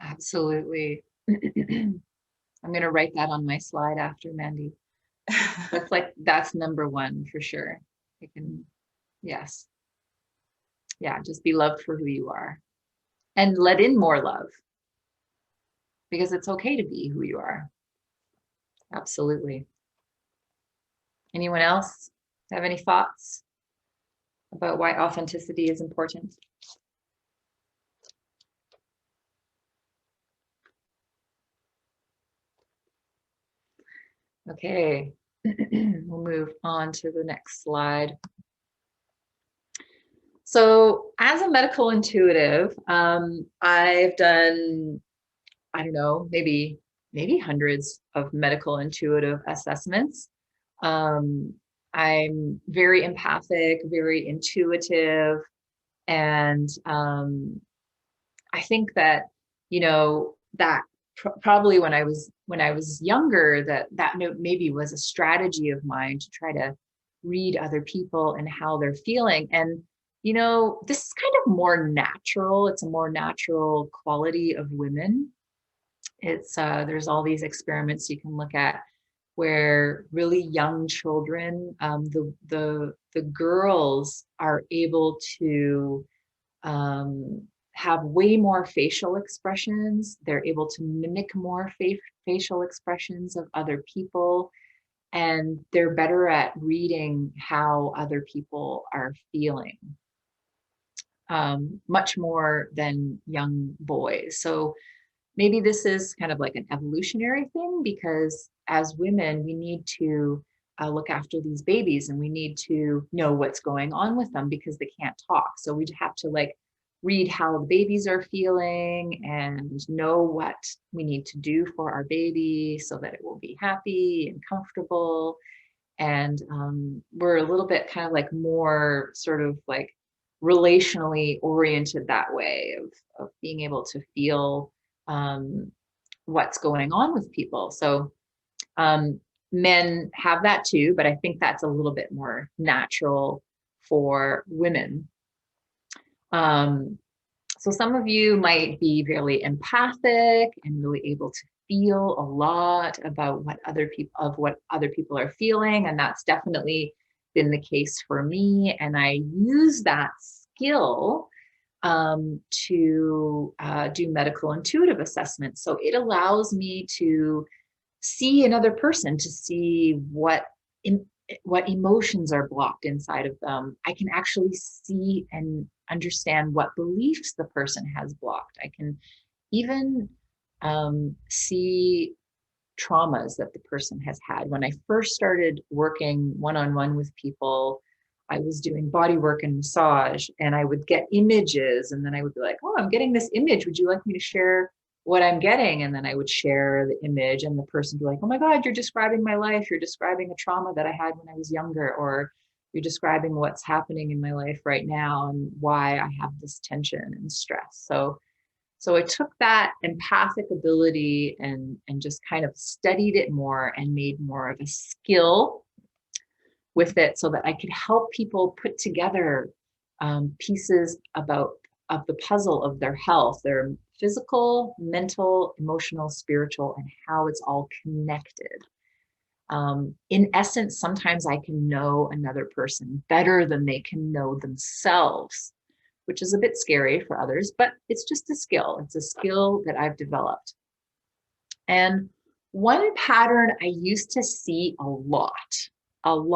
Absolutely. I'm going to write that on my slide after, Mandy. That's number one for sure. Yes. Yeah, just be loved for who you are and let in more love because it's okay to be who you are. Absolutely. Anyone else have any thoughts about why authenticity is important? Okay, we'll move on to the next slide. So as a medical intuitive, I've done, I don't know, maybe hundreds of medical intuitive assessments. I'm very empathic, very intuitive, and I think that, you know, that probably when I was younger, that maybe was a strategy of mine to try to read other people and how they're feeling. And, you know, this is kind of more natural. It's a more natural quality of women. It's there's all these experiments you can look at where really young children, the girls are able to have way more facial expressions. They're able to mimic more facial expressions of other people, and they're better at reading how other people are feeling, much more than young boys. So maybe this is kind of like an evolutionary thing, because as women, we need to look after these babies, and we need to know what's going on with them because they can't talk. So we'd have to like read how the babies are feeling and know what we need to do for our baby so that it will be happy and comfortable. And we're a little bit kind of like more sort of like relationally oriented that way of being able to feel what's going on with people. So men have that too, but I think that's a little bit more natural for women. So some of you might be really empathic and really able to feel a lot about what other people are feeling, and that's definitely been the case for me. And I use that skill to do medical intuitive assessments. So it allows me to see another person, to see what emotions are blocked inside of them. I can actually see and understand what beliefs the person has blocked. I can even see traumas that the person has had. When I first started working one-on-one with people, I was doing body work and massage, and I would get images, and then I would be like, oh, I'm getting this image. Would you like me to share what I'm getting? And then I would share the image, and the person would be like, oh my God, you're describing my life. You're describing a trauma that I had when I was younger, or you're describing what's happening in my life right now and why I have this tension and stress. So I took that empathic ability and just kind of studied it more and made more of a skill with it, so that I could help people put together pieces of the puzzle of their health, their physical, mental, emotional, spiritual, and how it's all connected. In essence, sometimes I can know another person better than they can know themselves, which is a bit scary for others, but it's just a skill. It's a skill that I've developed. And one pattern I used to see a lot. And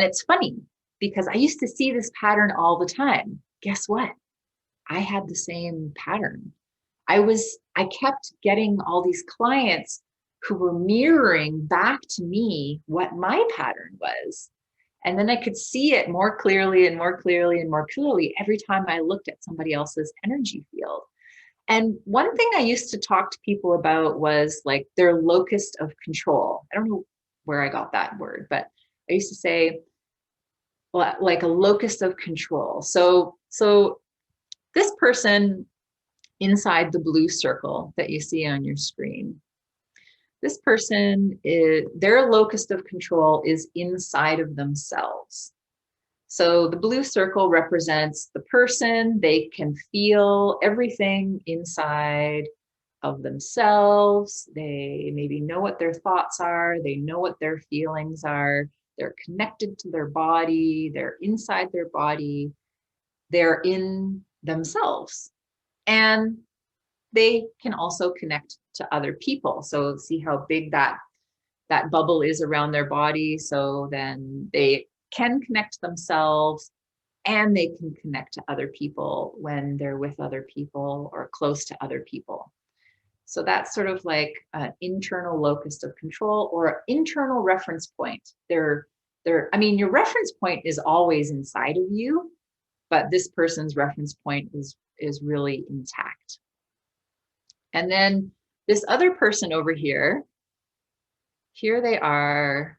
it's funny because I used to see this pattern all the time. Guess what? I had the same pattern. I kept getting all these clients who were mirroring back to me what my pattern was. And then I could see it more clearly and more clearly and more clearly every time I looked at somebody else's energy field. And one thing I used to talk to people about was like their locus of control. I don't know where I got that word, but I used to say like a locus of control. So this person inside the blue circle that you see on your screen, this person their locus of control is inside of themselves. So the blue circle represents the person. They can feel everything inside of themselves. They maybe know what their thoughts are. They know what their feelings are. They're connected to their body. They're inside their body. They're in themselves. And they can also connect to other people. So see how big that bubble is around their body. So then they can connect themselves, and they can connect to other people when they're with other people or close to other people. So that's sort of like an internal locus of control or an internal reference point. Your reference point is always inside of you, but this person's reference point is really intact. And then this other person over here they are,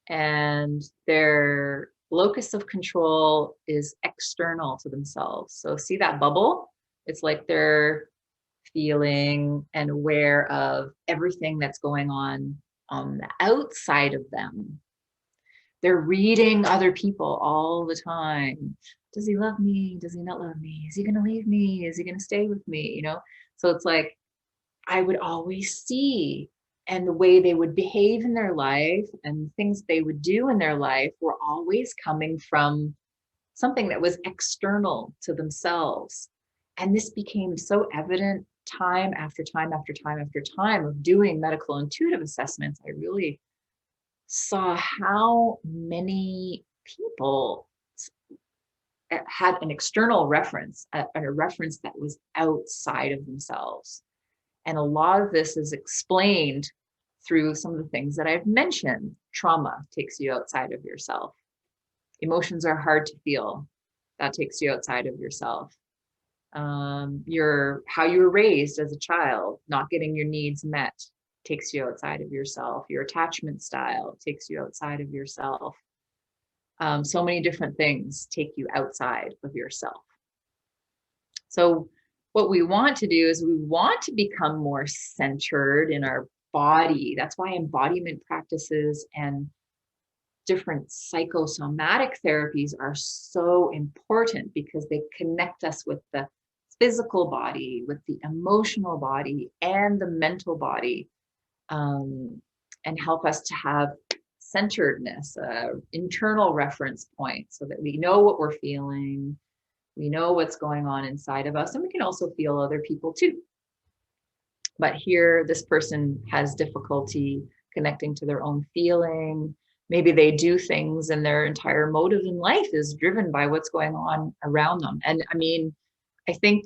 and their locus of control is external to themselves. So see that bubble? It's like they're feeling and aware of everything that's going on the outside of them. They're reading other people all the time. Does he love me? Does he not love me? Is he going to leave me? Is he going to stay with me? So it's like I would always see, and the way they would behave in their life and things they would do in their life were always coming from something that was external to themselves. And this became so evident time after time after time after time of doing medical intuitive assessments. I really saw how many people had an external reference, a reference that was outside of themselves. And a lot of this is explained through some of the things that I've mentioned. Trauma takes you outside of yourself. Emotions are hard to feel. That takes you outside of yourself. How you were raised as a child, not getting your needs met, takes you outside of yourself. Your attachment style takes you outside of yourself. So many different things take you outside of yourself. So what we want to do is we want to become more centered in our body. That's why embodiment practices and different psychosomatic therapies are so important, because they connect us with the physical body, with the emotional body, and the mental body, and help us to have centeredness, internal reference point, so that we know what we're feeling, we know what's going on inside of us, and we can also feel other people too. But here, this person has difficulty connecting to their own feeling. Maybe they do things and their entire motive in life is driven by what's going on around them. And I mean, I think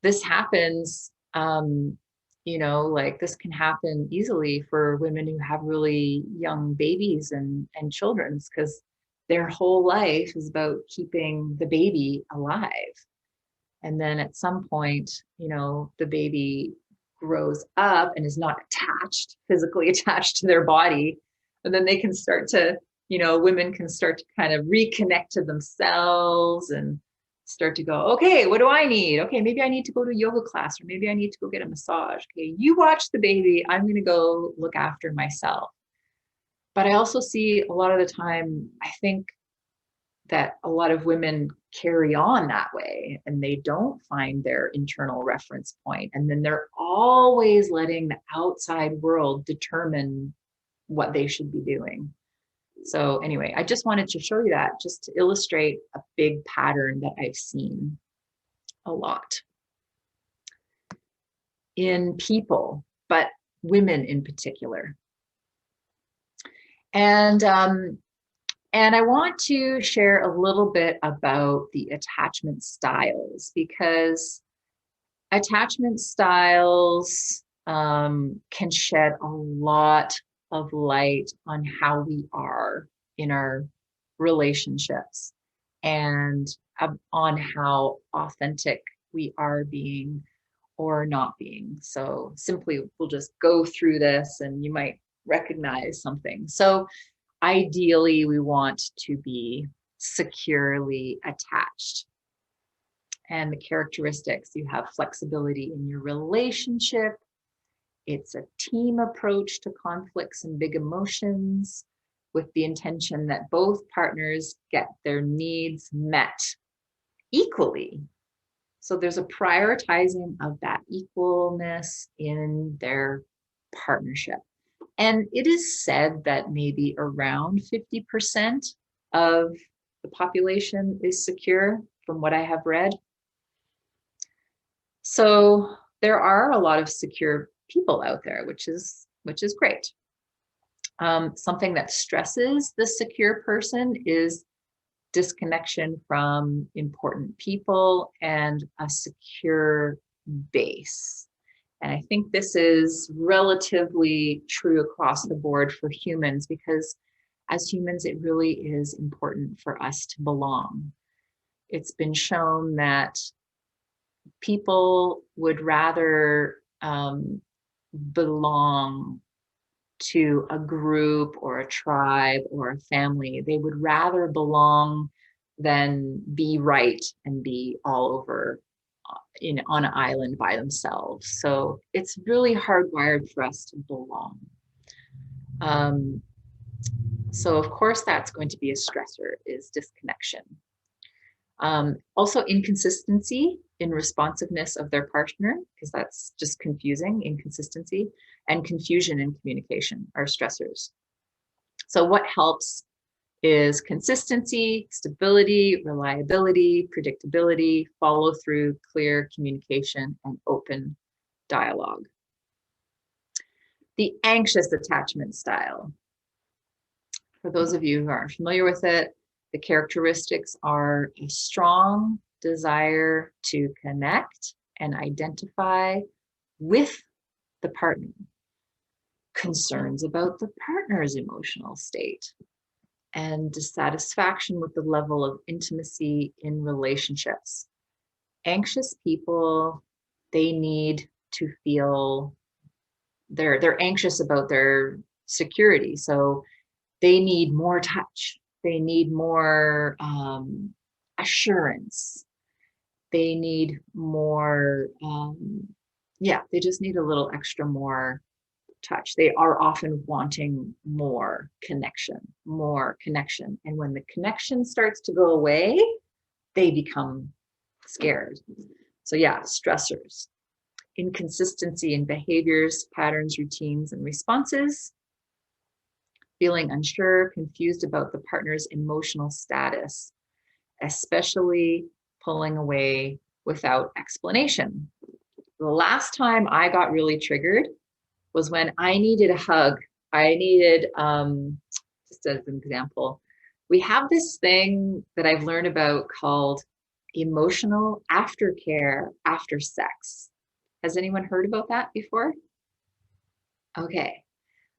this happens, like this can happen easily for women who have really young babies and children, because their whole life is about keeping the baby alive. And then at some point, the baby grows up and is not physically attached to their body. And then they can start to, women can start to kind of reconnect to themselves and start to go, okay, what do I need? Okay, maybe I need to go to a yoga class, or maybe I need to go get a massage. Okay, you watch the baby, I'm going to go look after myself. But I also see a lot of the time, I think that a lot of women carry on that way and they don't find their internal reference point. And then they're always letting the outside world determine what they should be doing. So anyway, I just wanted to show you that, just to illustrate a big pattern that I've seen a lot in people, but women in particular. And I want to share a little bit about the attachment styles, because attachment styles can shed a lot of light on how we are in our relationships, and on how authentic we are being or not being. So simply, we'll just go through this and you might recognize something. So ideally, we want to be securely attached. And the characteristics: you have flexibility in your relationship. It's a team approach to conflicts and big emotions, with the intention that both partners get their needs met equally. So there's a prioritizing of that equalness in their partnership. And it is said that maybe around 50% of the population is secure, from what I have read. So there are a lot of secure people out there, which is great. Something that stresses the secure person is disconnection from important people and a secure base. And I think this is relatively true across the board for humans, because as humans, it really is important for us to belong. It's been shown that people would rather belong to a group or a tribe or a family. They would rather belong than be right and be all over on an island by themselves. So it's really hardwired for us to belong. So of course that's going to be a stressor, is disconnection. Also inconsistency in responsiveness of their partner, because that's just confusing. Inconsistency and confusion in communication are stressors. So what helps is consistency, stability, reliability, predictability, follow through, clear communication, and open dialogue. The anxious attachment style. For those of you who aren't familiar with it, the characteristics are a strong desire to connect and identify with the partner, concerns about the partner's emotional state, and dissatisfaction with the level of intimacy in relationships. Anxious people, they need to feel they're anxious about their security. So they need more touch. They need more assurance. They need more, they just need a little extra more touch. They are often wanting more connection. And when the connection starts to go away, they become scared. So yeah, stressors. Inconsistency in behaviors, patterns, routines, and responses. Feeling unsure, confused about the partner's emotional status, especially pulling away without explanation. The last time I got really triggered was when I needed a hug. I needed, just as an example, we have this thing that I've learned about called emotional aftercare after sex. Has anyone heard about that before? Okay.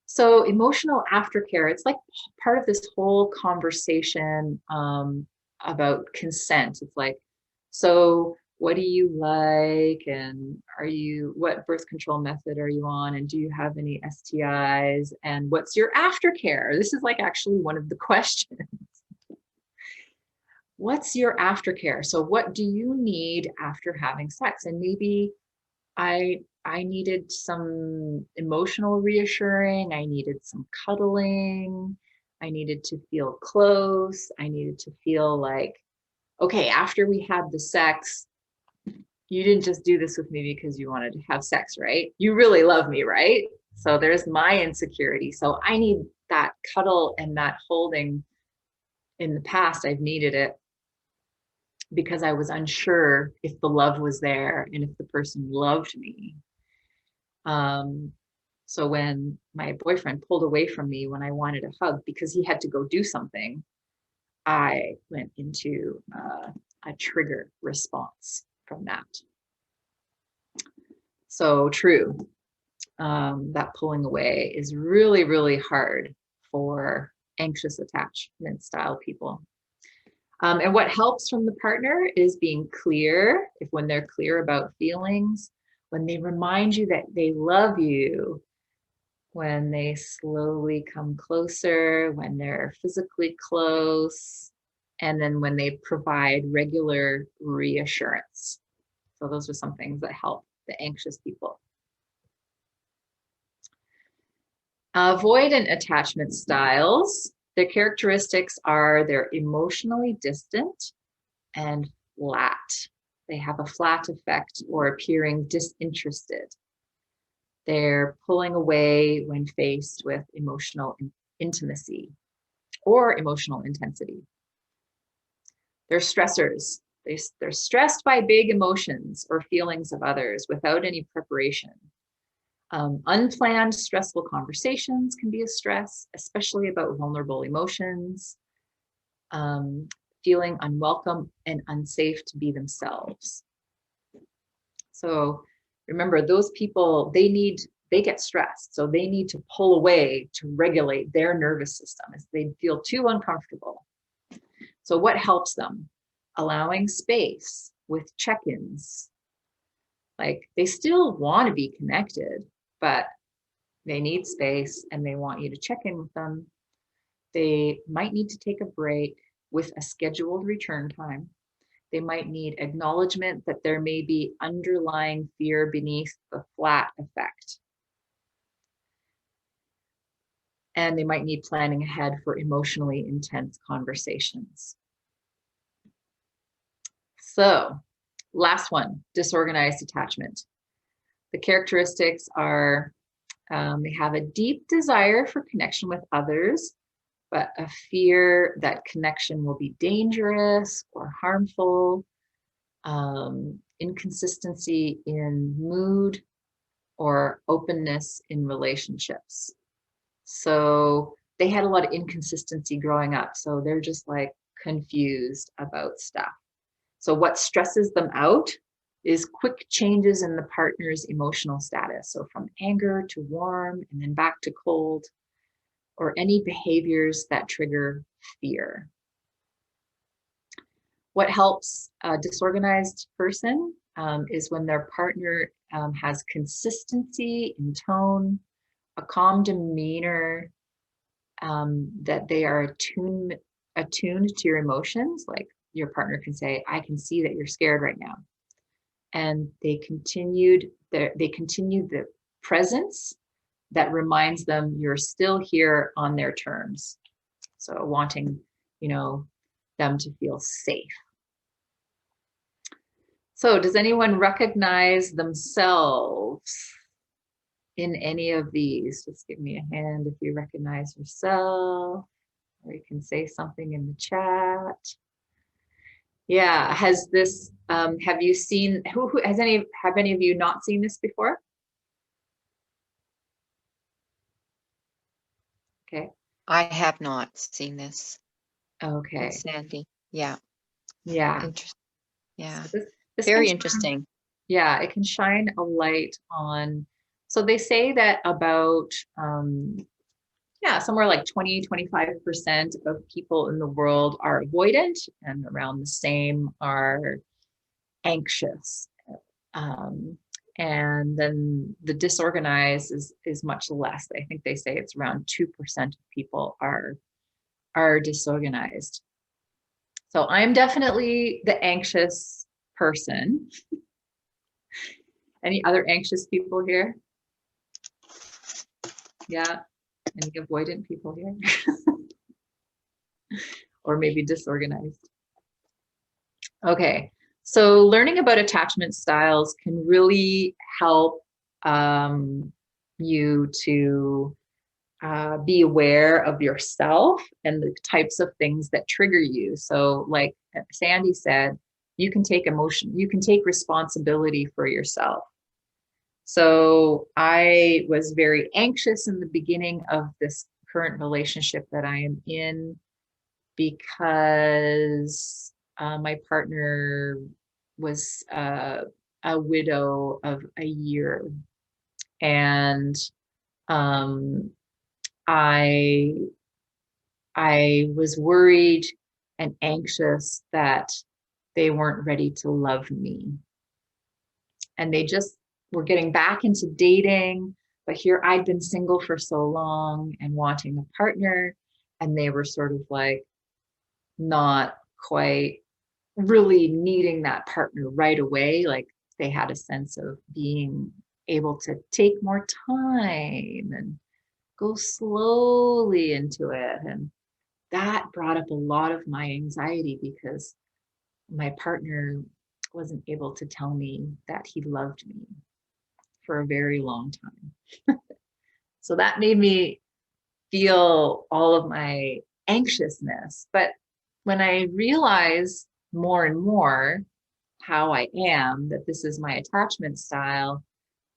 So emotional aftercare, it's like part of this whole conversation about consent. It's like, so what do you like? And what birth control method are you on? And do you have any STIs? And what's your aftercare? This is like actually one of the questions. What's your aftercare? So what do you need after having sex? And maybe I needed some emotional reassuring. I needed some cuddling. I needed to feel close. I needed to feel like, okay, after we had the sex, you didn't just do this with me because you wanted to have sex, right? You really love me, right? So there's my insecurity. So I need that cuddle and that holding. In the past, I've needed it because I was unsure if the love was there and if the person loved me. So when my boyfriend pulled away from me when I wanted a hug because he had to go do something, I went into a trigger response from that. So true. That pulling away is really, really hard for anxious attachment style people. And what helps from the partner is being clear, when they're clear about feelings, when they remind you that they love you, when they slowly come closer, when they're physically close, and then when they provide regular reassurance. So those are some things that help the anxious people. Avoidant attachment styles, their characteristics are they're emotionally distant and flat. They have a flat effect or appearing disinterested. They're pulling away when faced with emotional intimacy or emotional intensity. They're stressors. They're stressed by big emotions or feelings of others without any preparation. Unplanned stressful conversations can be a stress, especially about vulnerable emotions. Feeling unwelcome and unsafe to be themselves. So remember, those people, they get stressed. So they need to pull away to regulate their nervous system as they feel too uncomfortable. So what helps them? Allowing space with check-ins. Like they still want to be connected, but they need space and they want you to check in with them. They might need to take a break with a scheduled return time. They might need acknowledgement that there may be underlying fear beneath the flat effect. And they might need planning ahead for emotionally intense conversations. So, last one, disorganized attachment. The characteristics are they have a deep desire for connection with others, but a fear that connection will be dangerous or harmful, inconsistency in mood, or openness in relationships. So they had a lot of inconsistency growing up. So they're just like confused about stuff. So what stresses them out is quick changes in the partner's emotional status. So from anger to warm and then back to cold, or any behaviors that trigger fear. What helps a disorganized person is when their partner has consistency in tone, a calm demeanor, that they are attuned to your emotions. Like your partner can say, I can see that you're scared right now. And they continue the presence that reminds them you're still here on their terms. So wanting, them to feel safe. So does anyone recognize themselves in any of these? Just give me a hand if you recognize yourself, or you can say something in the chat. Yeah, has this, have you seen, have any of you not seen this before? Okay. I have not seen this. Okay. Sandy. Yeah. Yeah. Interesting. Yeah. So this Very can interesting. yeah, it can shine a light on. So they say that about, somewhere like 20–25% of people in the world are avoidant, and around the same are anxious. And then the disorganized is much less. I think they say it's around 2% of people are disorganized. So I'm definitely the anxious person. Any other anxious people here? Yeah. Any avoidant people here? Or maybe disorganized. Okay. So learning about attachment styles can really help you to be aware of yourself and the types of things that trigger you. So like Sandy said, you can take responsibility for yourself. So I was very anxious in the beginning of this current relationship that I am in, because my partner was a widow of a year, and I was worried and anxious that they weren't ready to love me, and they just were getting back into dating. But here I'd been single for so long and wanting a partner, and they were sort of like not quite really needing that partner right away. Like they had a sense of being able to take more time and go slowly into it. And that brought up a lot of my anxiety, because my partner wasn't able to tell me that he loved me for a very long time. So that made me feel all of my anxiousness. But when I realized more and more how I am, that this is my attachment style,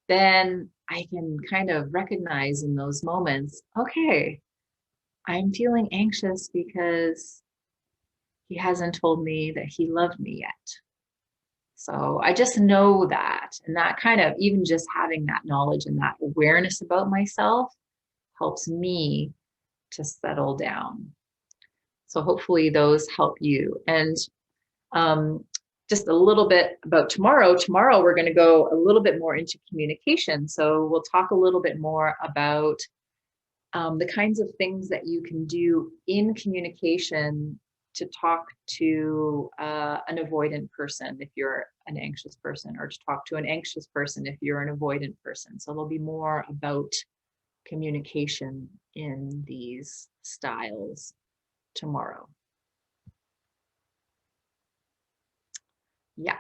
then I can kind of recognize in those moments, okay, I'm feeling anxious because he hasn't told me that he loved me yet. So I just know that, and that kind of, even just having that knowledge and that awareness about myself helps me to settle down. So hopefully those help you. And just a little bit about tomorrow. Tomorrow, we're going to go a little bit more into communication. So we'll talk a little bit more about the kinds of things that you can do in communication to talk to an avoidant person if you're an anxious person, or to talk to an anxious person if you're an avoidant person. So there'll be more about communication in these styles tomorrow. Yeah.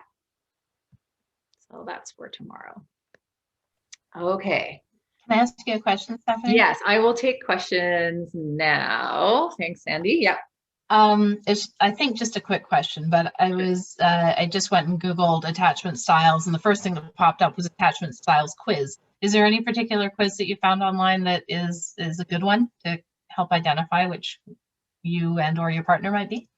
So that's for tomorrow. Okay. Can I ask you a question, Stephanie? Yes, I will take questions now. Thanks, Sandy. Yep. I think just a quick question, but I just went and Googled attachment styles, and the first thing that popped up was attachment styles quiz. Is there any particular quiz that you found online that is a good one to help identify which you and or your partner might be?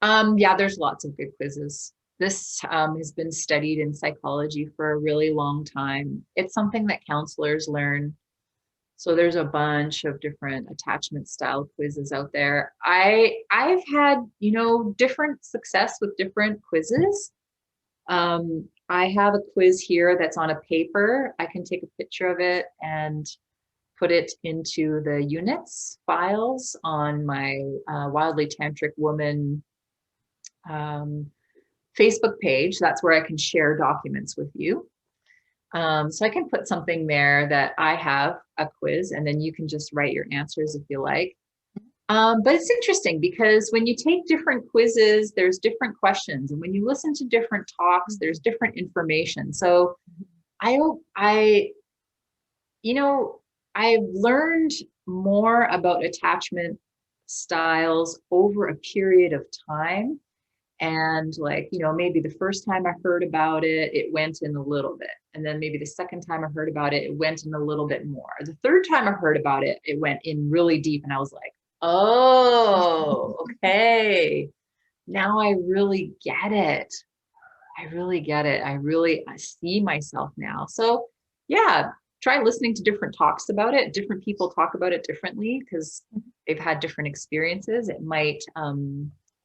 Yeah, there's lots of good quizzes. This has been studied in psychology for a really long time. It's something that counselors learn. So there's a bunch of different attachment style quizzes out there. I've had, different success with different quizzes. I have a quiz here that's on a paper. I can take a picture of it and put it into the units files on my Wildly Tantric Woman Facebook page. That's where I can share documents with you. So I can put something there that I have a quiz, and then you can just write your answers if you like. But it's interesting because when you take different quizzes, there's different questions. And when you listen to different talks, there's different information. So I've learned more about attachment styles over a period of time. And maybe the first time I heard about it, it went in a little bit. And then maybe the second time I heard about it, it went in a little bit more. The third time I heard about it, it went in really deep. And I was like, oh, okay. Now I really get it. I really get it. I see myself now. So yeah, try listening to different talks about it. Different people talk about it differently because they've had different experiences. It might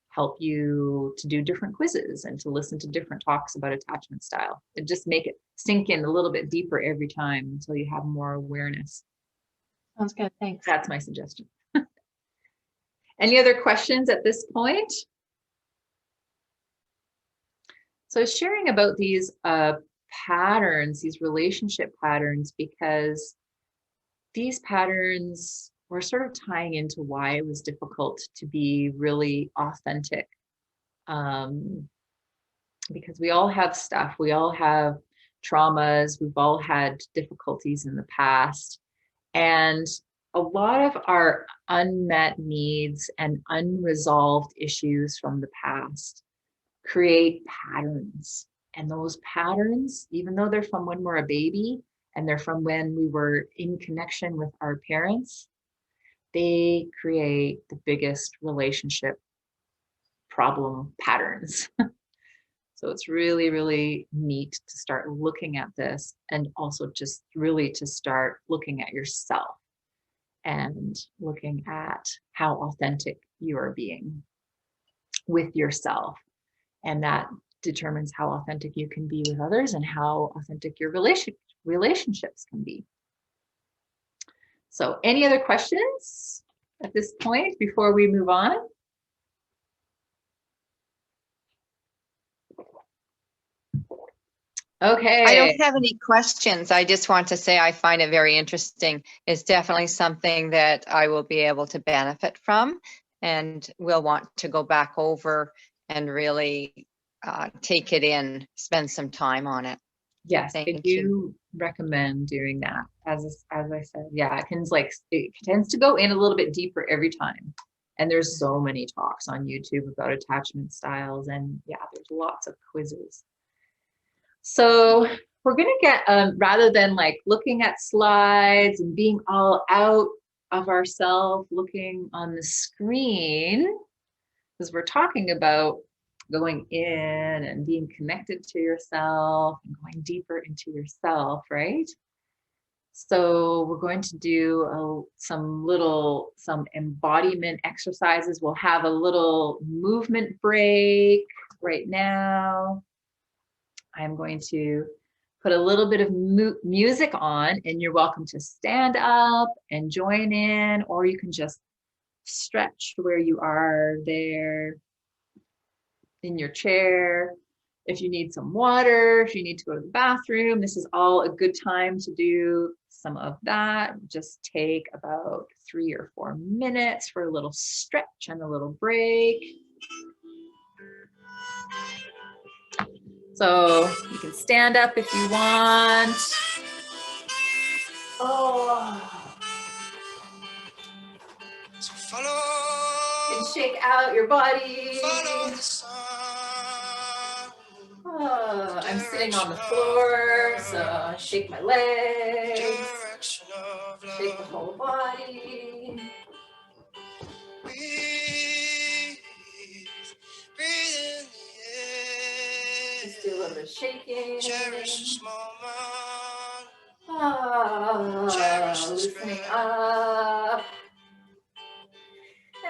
help you to do different quizzes and to listen to different talks about attachment style and just make it sink in a little bit deeper every time until you have more awareness. Sounds good. Thanks. That's my suggestion. Any other questions at this point? So sharing about these patterns, these relationship patterns, because these patterns were sort of tying into why it was difficult to be really authentic. Because we all have stuff, we all have traumas, we've all had difficulties in the past. And a lot of our unmet needs and unresolved issues from the past create patterns. And those patterns, even though they're from when we're a baby and they're from when we were in connection with our parents, they create the biggest relationship problem patterns. So it's really, really neat to start looking at this and also just really to start looking at yourself and looking at how authentic you are being with yourself. And that determines how authentic you can be with others and how authentic your relationships can be. So any other questions at this point before we move on? Okay. I don't have any questions. I just want to say I find it very interesting. It's definitely something that I will be able to benefit from and will want to go back over and really take it in, spend some time on it. Yes, I Thank do you. recommend doing that. As I said, yeah, it tends to go in a little bit deeper every time. And there's so many talks on YouTube about attachment styles, and yeah, there's lots of quizzes. So we're gonna get rather than like looking at slides and being all out of ourselves, looking on the screen, because we're talking about going in and being connected to yourself and going deeper into yourself, right? So we're going to do some embodiment exercises. We'll have a little movement break right now. I'm going to put a little bit of music on, and you're welcome to stand up and join in, or you can just stretch where you are there in your chair. If you need some water, if you need to go to the bathroom, this is all a good time to do some of that. Just take about 3 or 4 minutes for a little stretch and a little break. So you can stand up if you want. Oh. So follow. And shake out your body. Follow the sun. Oh, I'm sitting on the floor, so I shake my legs, Direction of love. shake the whole body. Breathe, breathe in the air. Just do a little bit of shaking. Cherish this moment. Loosening up.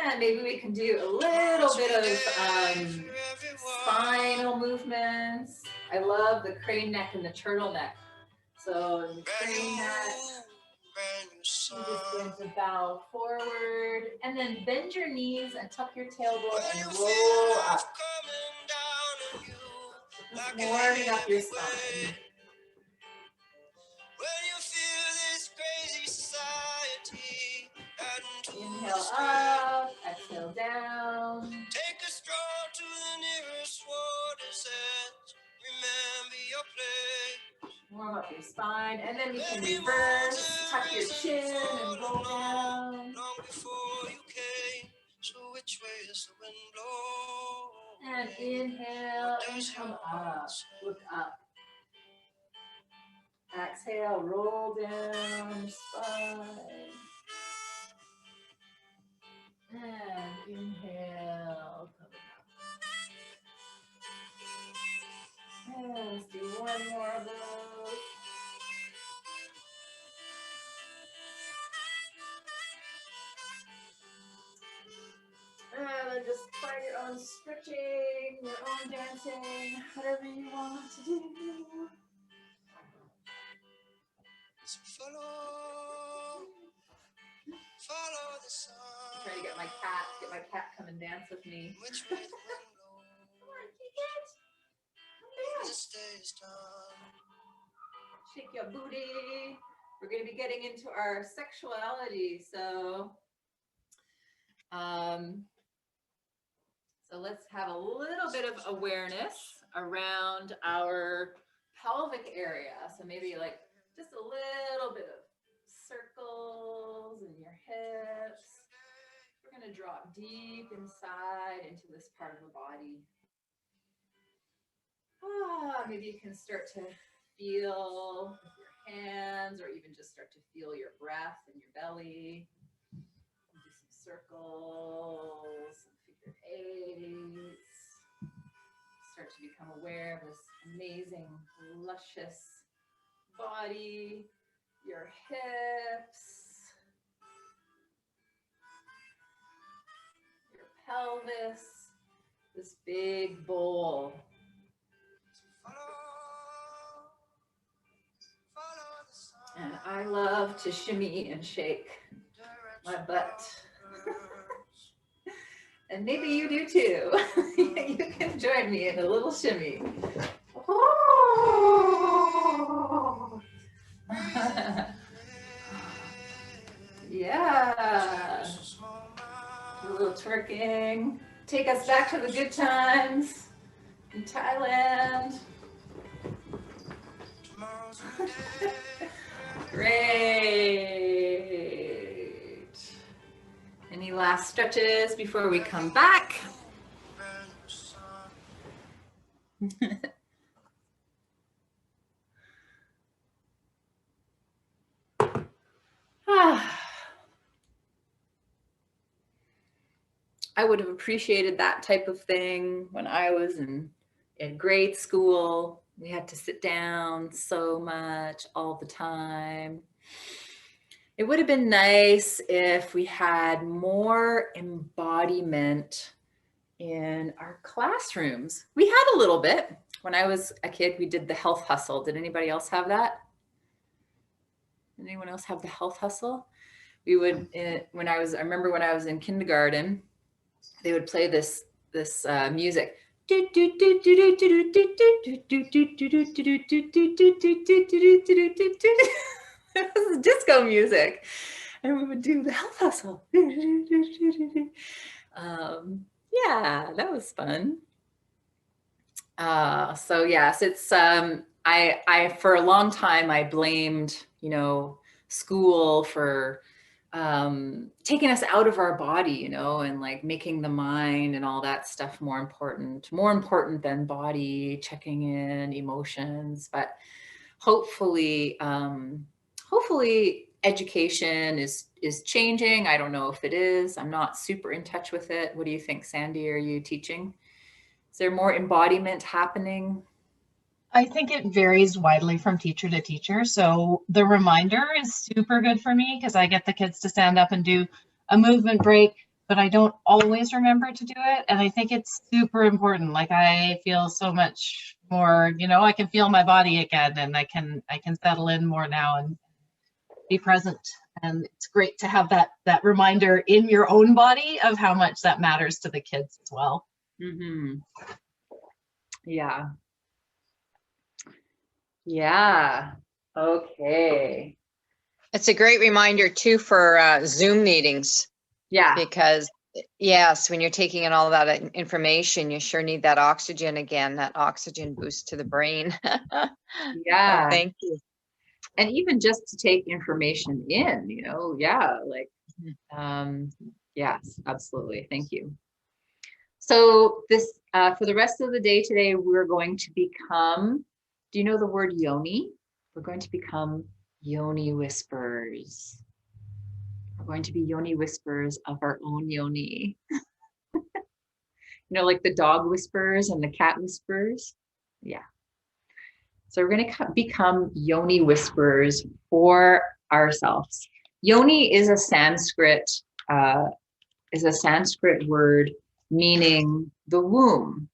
And maybe we can do a little bit of spinal movements. I love the crane neck and the turtleneck. So in the crane neck, you're just going to bow forward and then bend your knees and tuck your tailbone and roll up. Just warming up your spine. When you feel this crazy society, inhale up, exhale down. Take a stroll to the nearest water's edge. Remember your place. Warm up your spine, and then we can reverse. Tuck your chin and roll down. Long before you came, so which way is the wind blowing? And inhale and come up. Look up. Exhale, roll down your spine. And inhale, come up. And let's do one more of those. And then just find your own stretching, your own dancing, whatever you want to do. So follow the sun. I'm trying to get my cat come and dance with me. Which way the wind blows? Come on, Kit. This day is done. Shake your booty. We're going to be getting into our sexuality, so let's have a little bit of awareness around our pelvic area. So maybe like just a little bit of circles in your hips. We're going to drop deep inside into this part of the body. Maybe you can start to feel with your hands, or even just start to feel your breath in your belly. Do some circles, some figure eights. Start to become aware of this amazing, luscious body, your hips, your pelvis, this big bowl. And I love to shimmy and shake my butt. And maybe you do too. You can join me in a little shimmy. Yeah. A little twerking. Take us back to the good times in Thailand. Great. Any last stretches before we come back? I would have appreciated that type of thing when I was in grade school. We had to sit down so much all the time. It would have been nice if we had more embodiment in our classrooms. We had a little bit. When I was a kid, we did the health hustle. Did anybody else have that? Did anyone else have the health hustle? We would, I remember when I was in kindergarten, they would play this music. It was disco music, and we would do the health hustle. Yeah, that was fun. So yes, it's I for a long time I blamed school for taking us out of our body, you know, and like making the mind and all that stuff more important than body checking in emotions. But hopefully, hopefully education is changing. I don't know if it is. I'm not super in touch with it. What do you think, Sandy? Are you teaching? Is there more embodiment happening? I think it varies widely from teacher to teacher. So the reminder is super good for me because I get the kids to stand up and do a movement break, but I don't always remember to do it. And I think it's super important. Like I feel so much more, you know, I can feel my body again, and I can settle in more now and be present. And it's great to have that reminder in your own body of how much that matters to the kids as well. Mm-hmm. Yeah. Yeah. Okay. It's a great reminder too for Zoom meetings, Yeah. because yes, when you're taking in all that information, you sure need that oxygen again, that oxygen boost to the brain. Yeah. Oh, thank you. And even just to take information in, you know, yeah, like, yes, absolutely. Thank you. So this, for the rest of the day today, we're going to become, do you know the word yoni? We're going to become yoni whispers. We're going to be yoni whispers of our own yoni. You know, like the dog whispers and the cat whispers. Yeah. So we're going to become yoni whisperers for ourselves. Yoni is a Sanskrit word meaning the womb.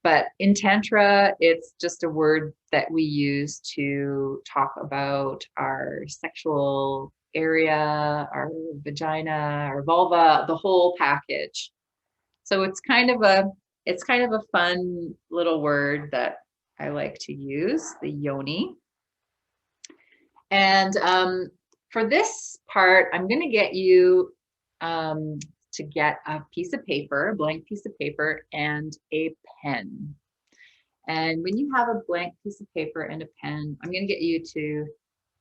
But in Tantra, it's just a word that we use to talk about our sexual area, our vagina, our vulva, the whole package. So it's kind of a fun little word that I like to use, the yoni. And for this part, I'm going to get you to get a piece of paper, a blank piece of paper, and a pen. And when you have a blank piece of paper and a pen, I'm going to get you to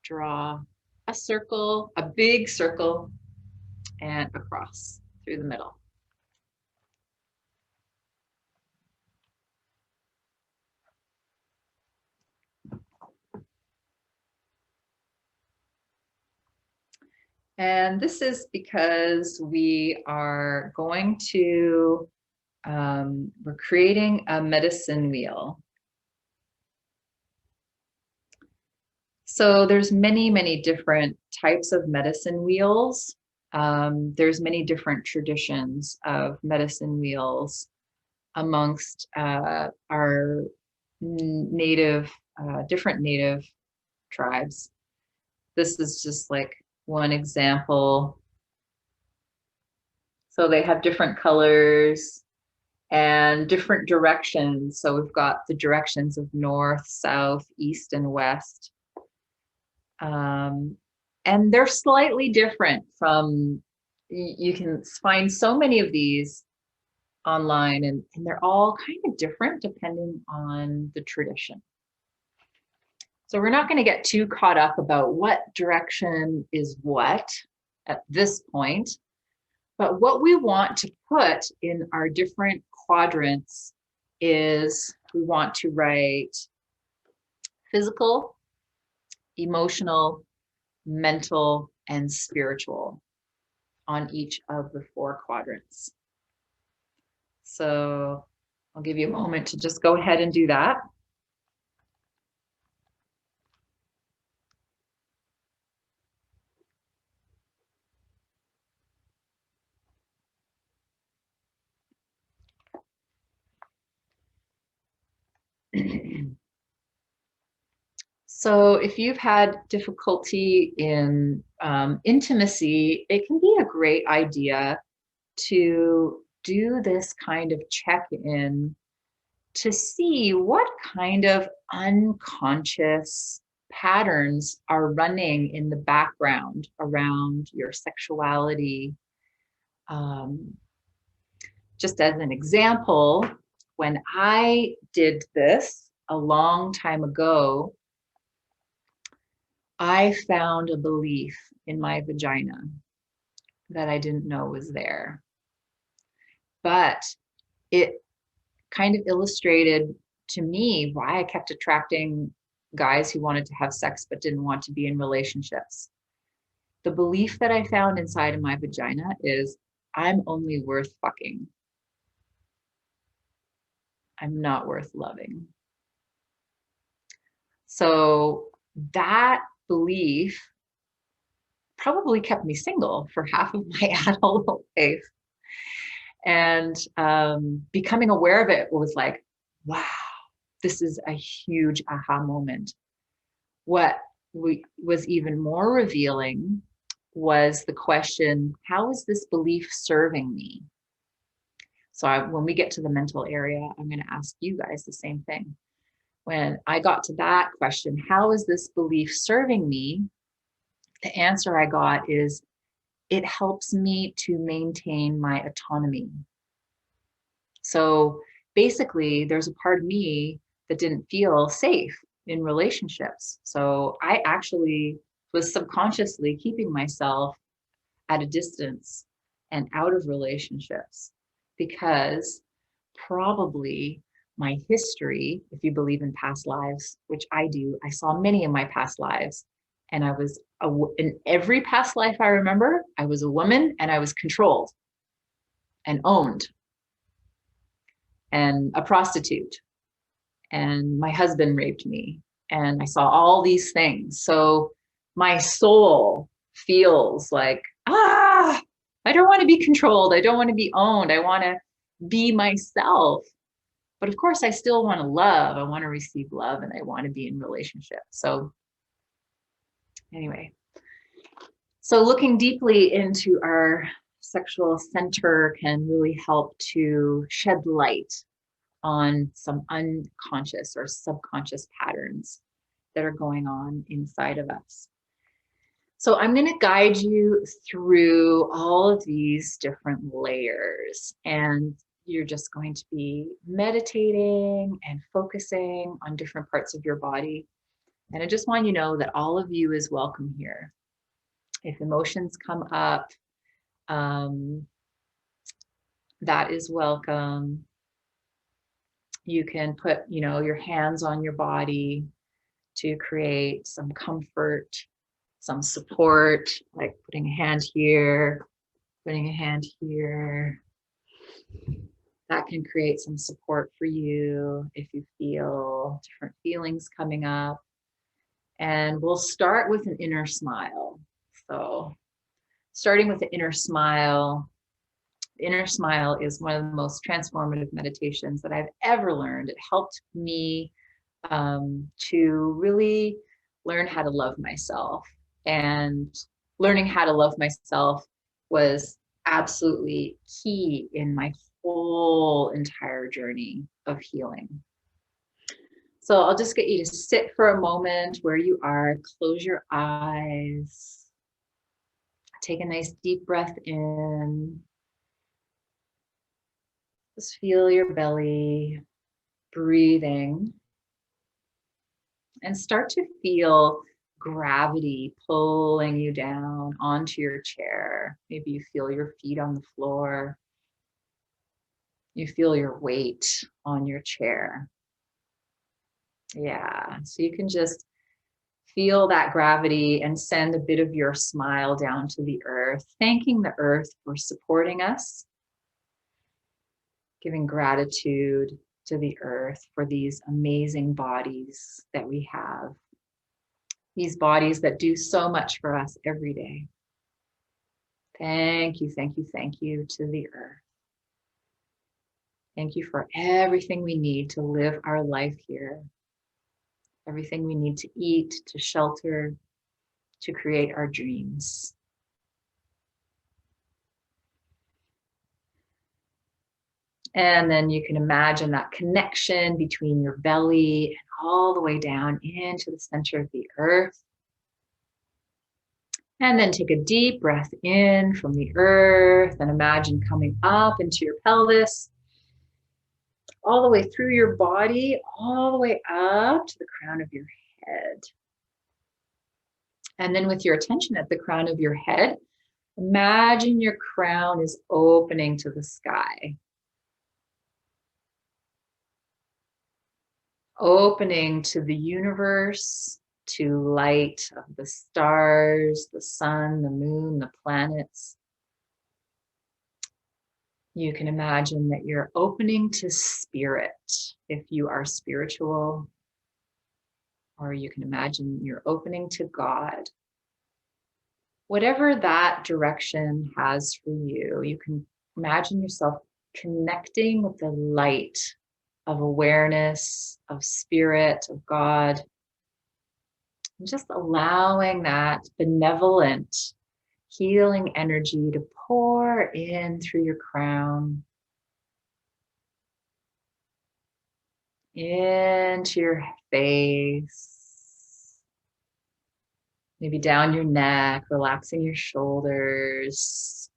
draw a circle, a big circle, and across through the middle. And this is because we are going to, we're creating a medicine wheel. So there's many, many different types of medicine wheels. There's many different traditions of medicine wheels amongst our native, different native tribes. This is just like one example. So they have different colors and different directions. So we've got the directions of north, south, east, and west. And they're slightly different from, you can find so many of these online, and they're all kind of different depending on the tradition. So we're not going to get too caught up about what direction is what at this point, but what we want to put in our different quadrants is we want to write physical, emotional, mental, and spiritual on each of the 4 quadrants. So I'll give you a moment to just go ahead and do that. So if you've had difficulty in intimacy, it can be a great idea to do this kind of check-in to see what kind of unconscious patterns are running in the background around your sexuality. Just as an example, when I did this a long time ago, I found a belief in my vagina that I didn't know was there. But it kind of illustrated to me why I kept attracting guys who wanted to have sex but didn't want to be in relationships. The belief that I found inside of my vagina is I'm only worth fucking. I'm not worth loving. So that belief probably kept me single for half of my adult life. And becoming aware of it was like, wow, this is a huge aha moment. What was even more revealing was the question, how is this belief serving me? So when we get to the mental area, I'm going to ask you guys the same thing. When I got to that question, how is this belief serving me? The answer I got is, it helps me to maintain my autonomy. So basically, there's a part of me that didn't feel safe in relationships. So I actually was subconsciously keeping myself at a distance and out of relationships because probably my history, if you believe in past lives, which I do, I saw many in my past lives. And I was, in every past life I remember, I was a woman and I was controlled and owned and a prostitute. And my husband raped me. And I saw all these things. So my soul feels like, I don't want to be controlled. I don't want to be owned. I want to be myself. But of course, I still want to love. I want to receive love and I want to be in relationships. So anyway, so looking deeply into our sexual center can really help to shed light on some unconscious or subconscious patterns that are going on inside of us. So I'm going to guide you through all of these different layers, and you're just going to be meditating and focusing on different parts of your body. And I just want you to know that all of you is welcome here. If emotions come up, that is welcome. You can put, your hands on your body to create some comfort, some support, like putting a hand here, putting a hand here. That can create some support for you if you feel different feelings coming up. And we'll start with an inner smile. So starting with the inner smile. The inner smile is one of the most transformative meditations that I've ever learned. It helped me to really learn how to love myself. And learning how to love myself was absolutely key in my whole entire journey of healing. So I'll just get you to sit for a moment where you are, close your eyes, take a nice deep breath in. Just feel your belly breathing and start to feel gravity pulling you down onto your chair. Maybe you feel your feet on the floor. You feel your weight on your chair. Yeah, so you can just feel that gravity and send a bit of your smile down to the earth, thanking the earth for supporting us, giving gratitude to the earth for these amazing bodies that we have, these bodies that do so much for us every day. Thank you, thank you, thank you to the earth. Thank you for everything we need to live our life here, everything we need to eat, to shelter, to create our dreams. And then you can imagine that connection between your belly and all the way down into the center of the earth. And then take a deep breath in from the earth and imagine coming up into your pelvis, all the way through your body, all the way up to the crown of your head. And then with your attention at the crown of your head, imagine your crown is opening to the sky. Opening to the universe, to light of the stars, the sun, the moon, the planets. You can imagine that you're opening to spirit if you are spiritual, or you can imagine you're opening to God. Whatever that direction has for you, you can imagine yourself connecting with the light of awareness, of spirit, of God, and just allowing that benevolent, healing energy to pour in through your crown, into your face, maybe down your neck, relaxing your shoulders,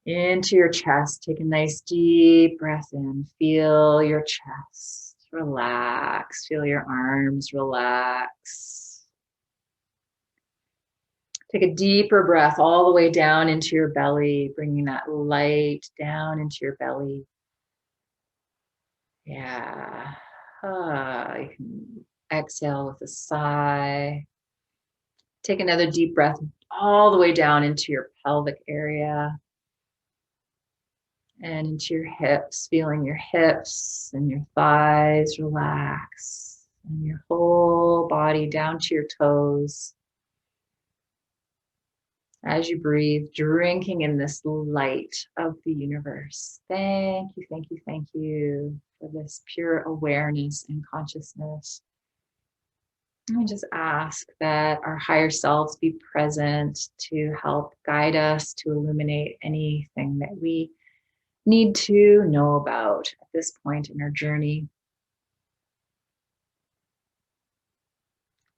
into your chest. Take a nice deep breath in. Feel your chest relax. Feel your arms relax. Take a deeper breath all the way down into your belly, bringing that light down into your belly. Yeah. You can exhale with a sigh. Take another deep breath all the way down into your pelvic area and into your hips, feeling your hips and your thighs relax, and your whole body down to your toes. As you breathe, drinking in this light of the universe. Thank you, thank you, thank you for this pure awareness and consciousness. And we just ask that our higher selves be present to help guide us, to illuminate anything that we need to know about at this point in our journey.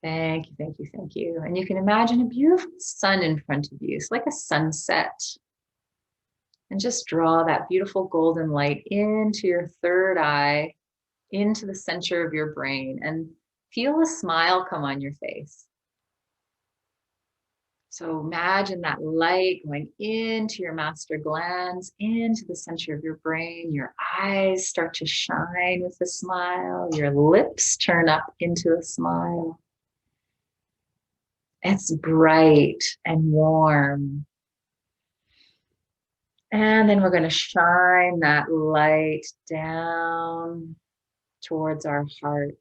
Thank you, thank you, thank you. And you can imagine a beautiful sun in front of you. It's like a sunset. And just draw that beautiful golden light into your third eye, into the center of your brain, and feel a smile come on your face. So imagine that light going into your master glands, into the center of your brain. Your eyes start to shine with a smile. Your lips turn up into a smile. It's bright and warm. And then we're going to shine that light down towards our heart.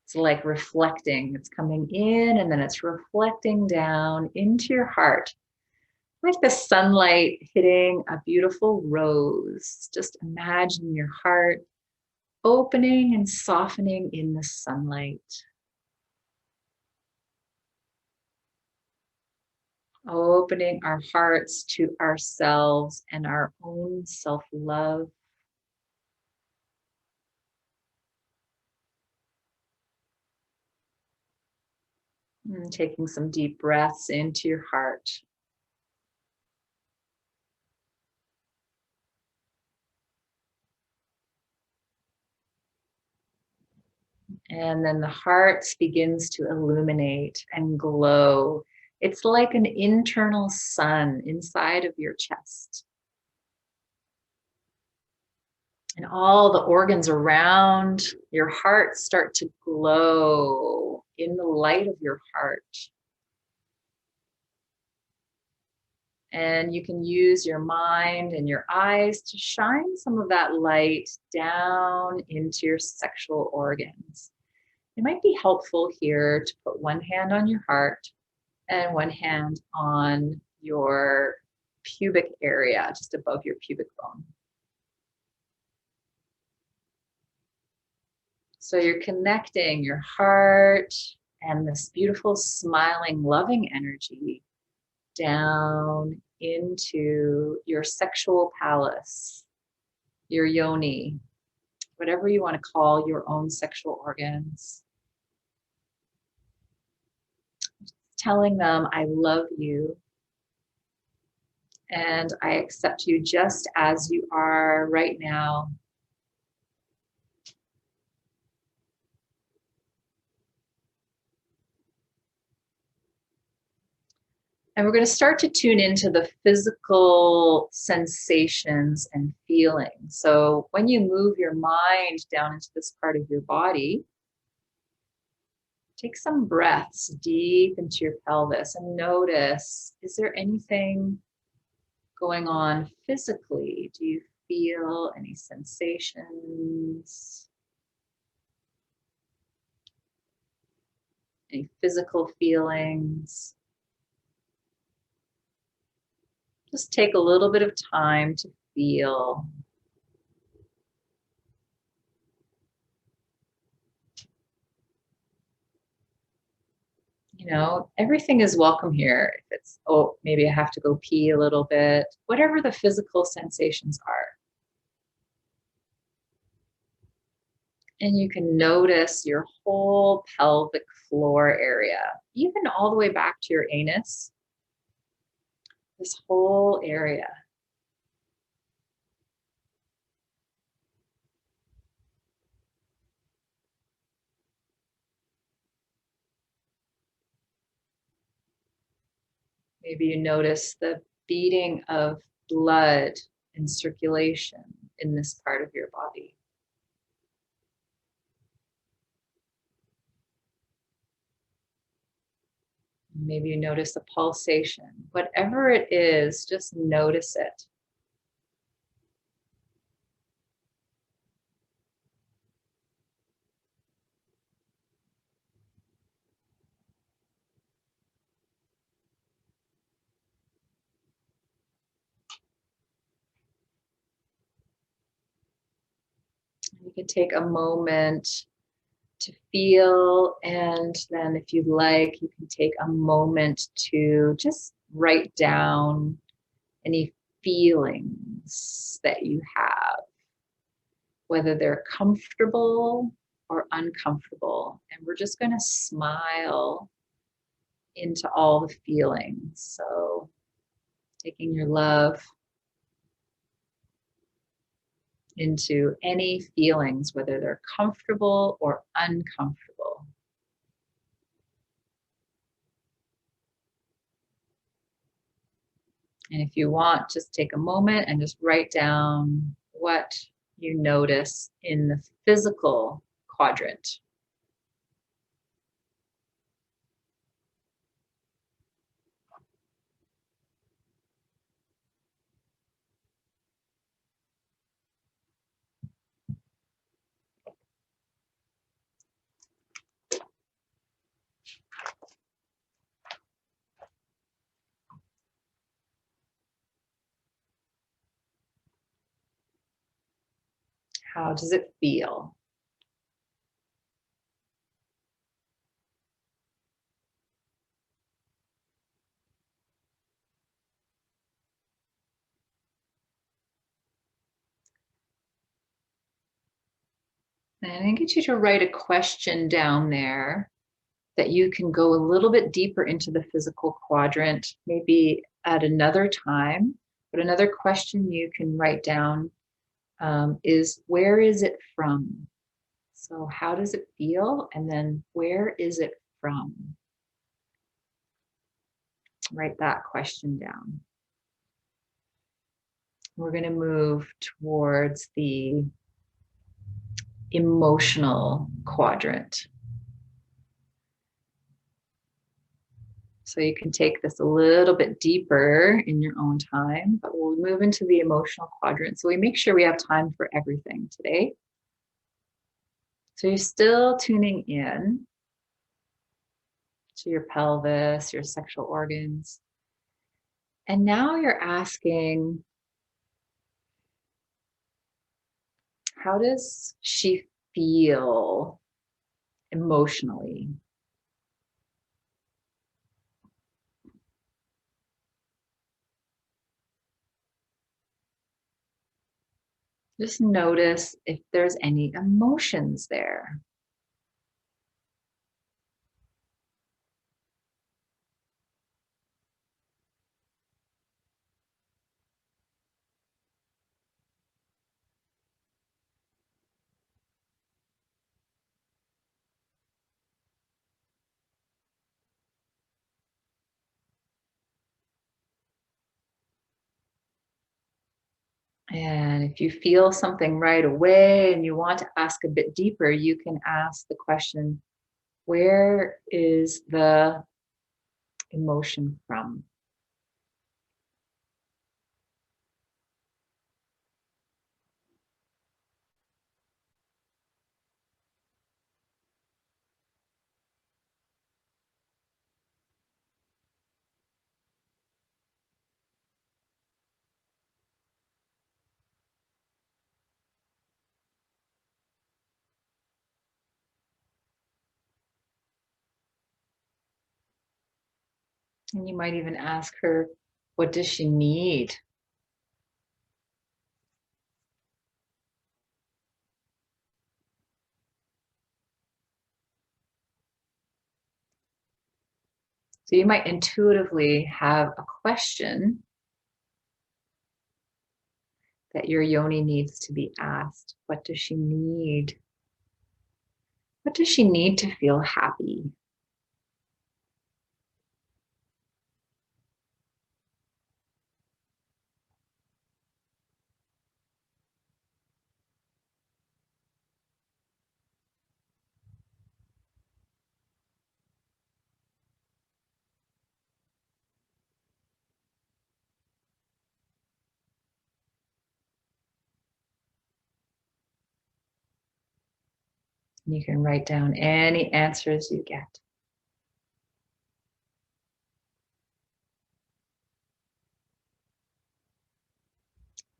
It's like reflecting. It's coming in and then it's reflecting down into your heart. Like the sunlight hitting a beautiful rose. Just imagine your heart opening and softening in the sunlight. Opening our hearts to ourselves and our own self-love. And taking some deep breaths into your heart. And then the heart begins to illuminate and glow. It's like an internal sun inside of your chest. And all the organs around your heart start to glow in the light of your heart. And you can use your mind and your eyes to shine some of that light down into your sexual organs. It might be helpful here to put one hand on your heart and one hand on your pubic area, just above your pubic bone. So you're connecting your heart and this beautiful, smiling, loving energy down into your sexual palace, your yoni, whatever you want to call your own sexual organs. Telling them, I love you and I accept you just as you are right now. And we're going to start to tune into the physical sensations and feelings. So when you move your mind down into this part of your body, take some breaths deep into your pelvis and notice, is there anything going on physically? Do you feel any sensations? Any physical feelings? Just take a little bit of time to feel. You know, everything is welcome here. If it's, oh, maybe I have to go pee a little bit, whatever the physical sensations are. And you can notice your whole pelvic floor area, even all the way back to your anus, this whole area. Maybe you notice the beating of blood and circulation in this part of your body. Maybe you notice a pulsation. Whatever it is, just notice it. You can take a moment to feel, and then if you'd like, you can take a moment to just write down any feelings that you have, whether they're comfortable or uncomfortable. And we're just going to smile into all the feelings. So taking your love into any feelings, whether they're comfortable or uncomfortable. And if you want, just take a moment and just write down what you notice in the physical quadrant. How does it feel? And I get you to write a question down there that you can go a little bit deeper into the physical quadrant, maybe at another time. But another question you can write down is, where is it from? So how does it feel? And then where is it from? Write that question down. We're going to move towards the emotional quadrant. So you can take this a little bit deeper in your own time, but we'll move into the emotional quadrant. So we make sure we have time for everything today. So you're still tuning in to your pelvis, your sexual organs. And now you're asking, how does she feel emotionally? Just notice if there's any emotions there. And if you feel something right away and you want to ask a bit deeper, you can ask the question, where is the emotion from? And you might even ask her, what does she need? So you might intuitively have a question that your yoni needs to be asked. What does she need? What does she need to feel happy? You can write down any answers you get.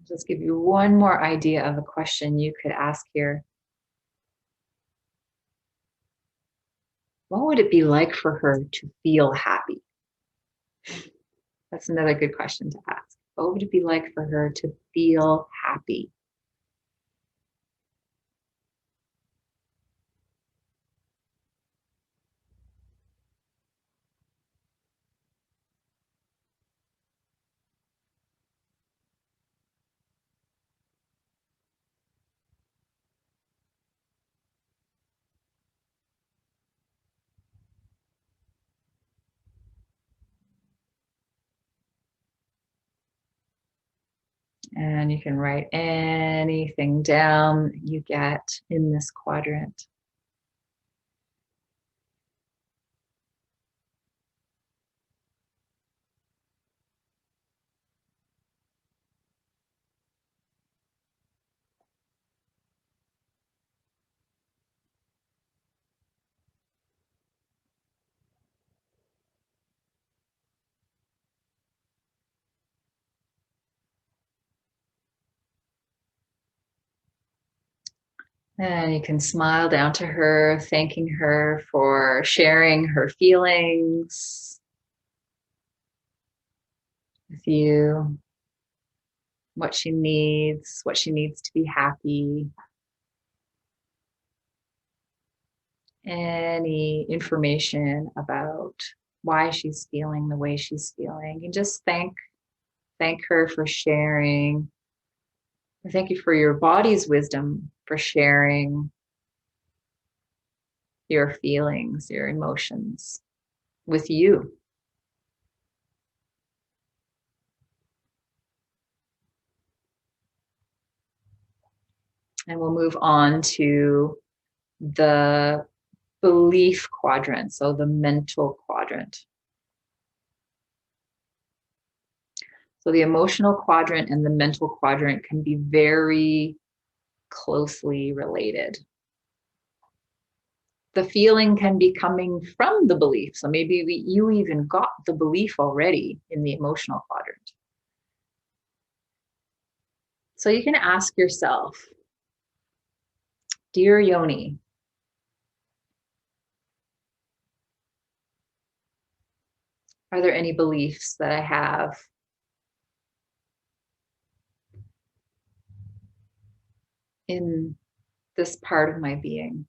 Just give you one more idea of a question you could ask here. What would it be like for her to feel happy? That's another good question to ask. What would it be like for her to feel happy? And you can write anything down you get in this quadrant. And you can smile down to her, thanking her for sharing her feelings with you, what she needs to be happy, any information about why she's feeling the way she's feeling. And just thank her for sharing. Thank you for your body's wisdom for sharing your feelings, your emotions with you. And we'll move on to the belief quadrant, so the mental quadrant. So the emotional quadrant and the mental quadrant can be very closely related. The feeling can be coming from the belief. So maybe you even got the belief already in the emotional quadrant. So you can ask yourself, dear Yoni, are there any beliefs that I have in this part of my being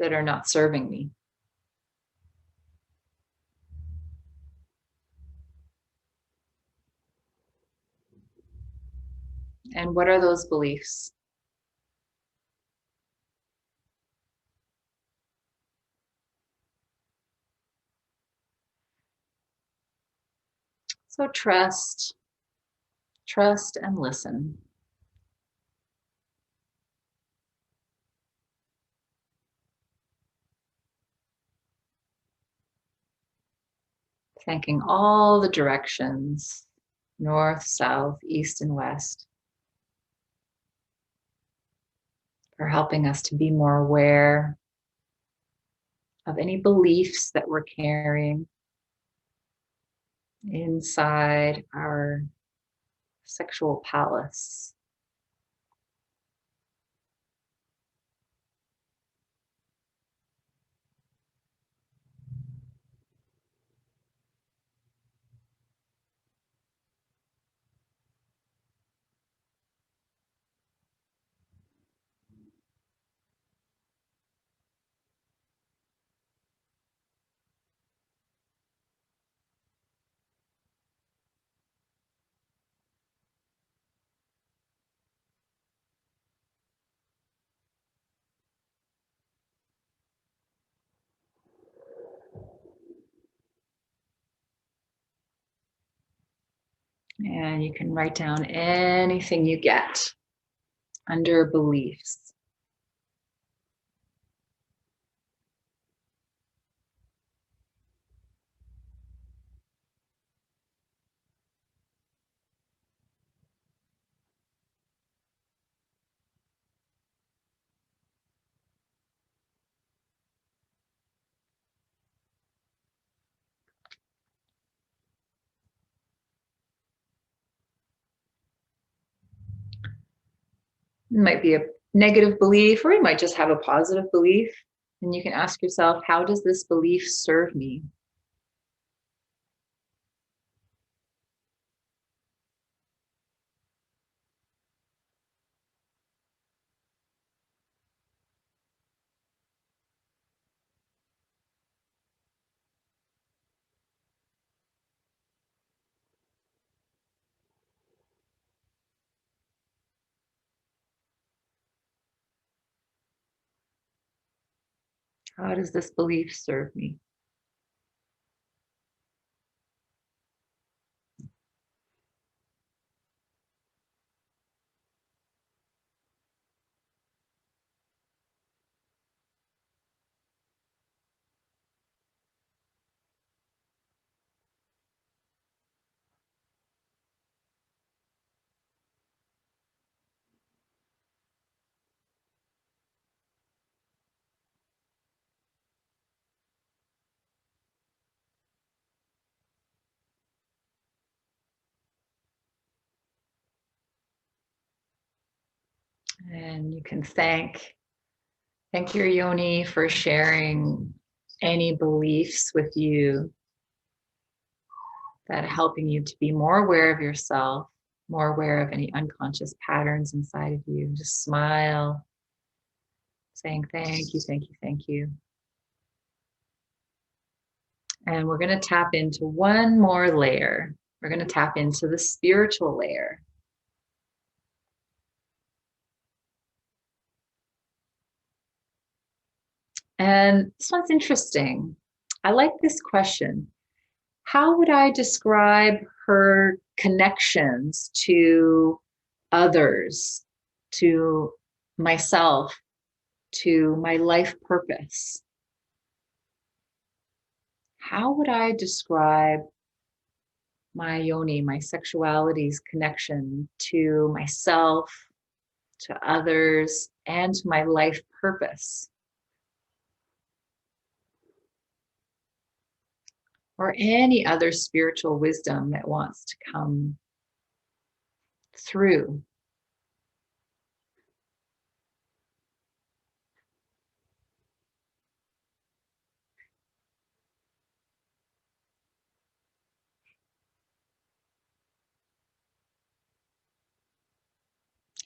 that are not serving me? And what are those beliefs? So trust Trust and listen. Thanking all the directions, north, south, east, and west, for helping us to be more aware of any beliefs that we're carrying inside our sexual palace. And you can write down anything you get under beliefs. It might be a negative belief, or you might just have a positive belief. And you can ask yourself, how does this belief serve me? How does this belief serve me? And you can thank your yoni for sharing any beliefs with you that are helping you to be more aware of yourself, more aware of any unconscious patterns inside of you. Just smile, saying thank you, thank you, thank you. And we're going to tap into one more layer. We're going to tap into the spiritual layer. And this one's interesting. I like this question. How would I describe her connections to others, to myself, to my life purpose? How would I describe my yoni, my sexuality's connection to myself, to others, and to my life purpose? Or any other spiritual wisdom that wants to come through.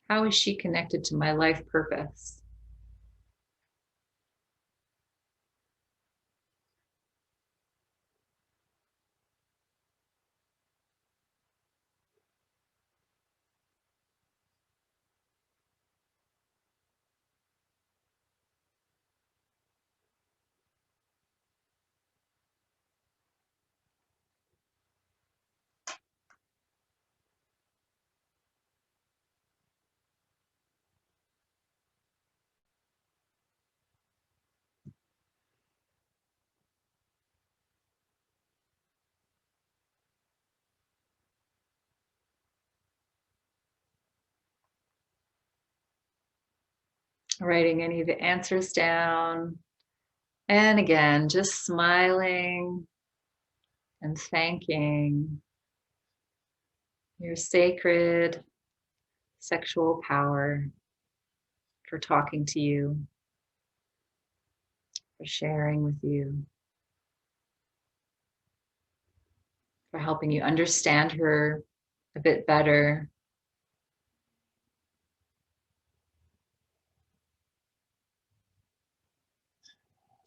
How is she connected to my life purpose? writing any of the answers down. And again, just smiling and thanking your sacred sexual power for talking to you, for sharing with you, for helping you understand her a bit better.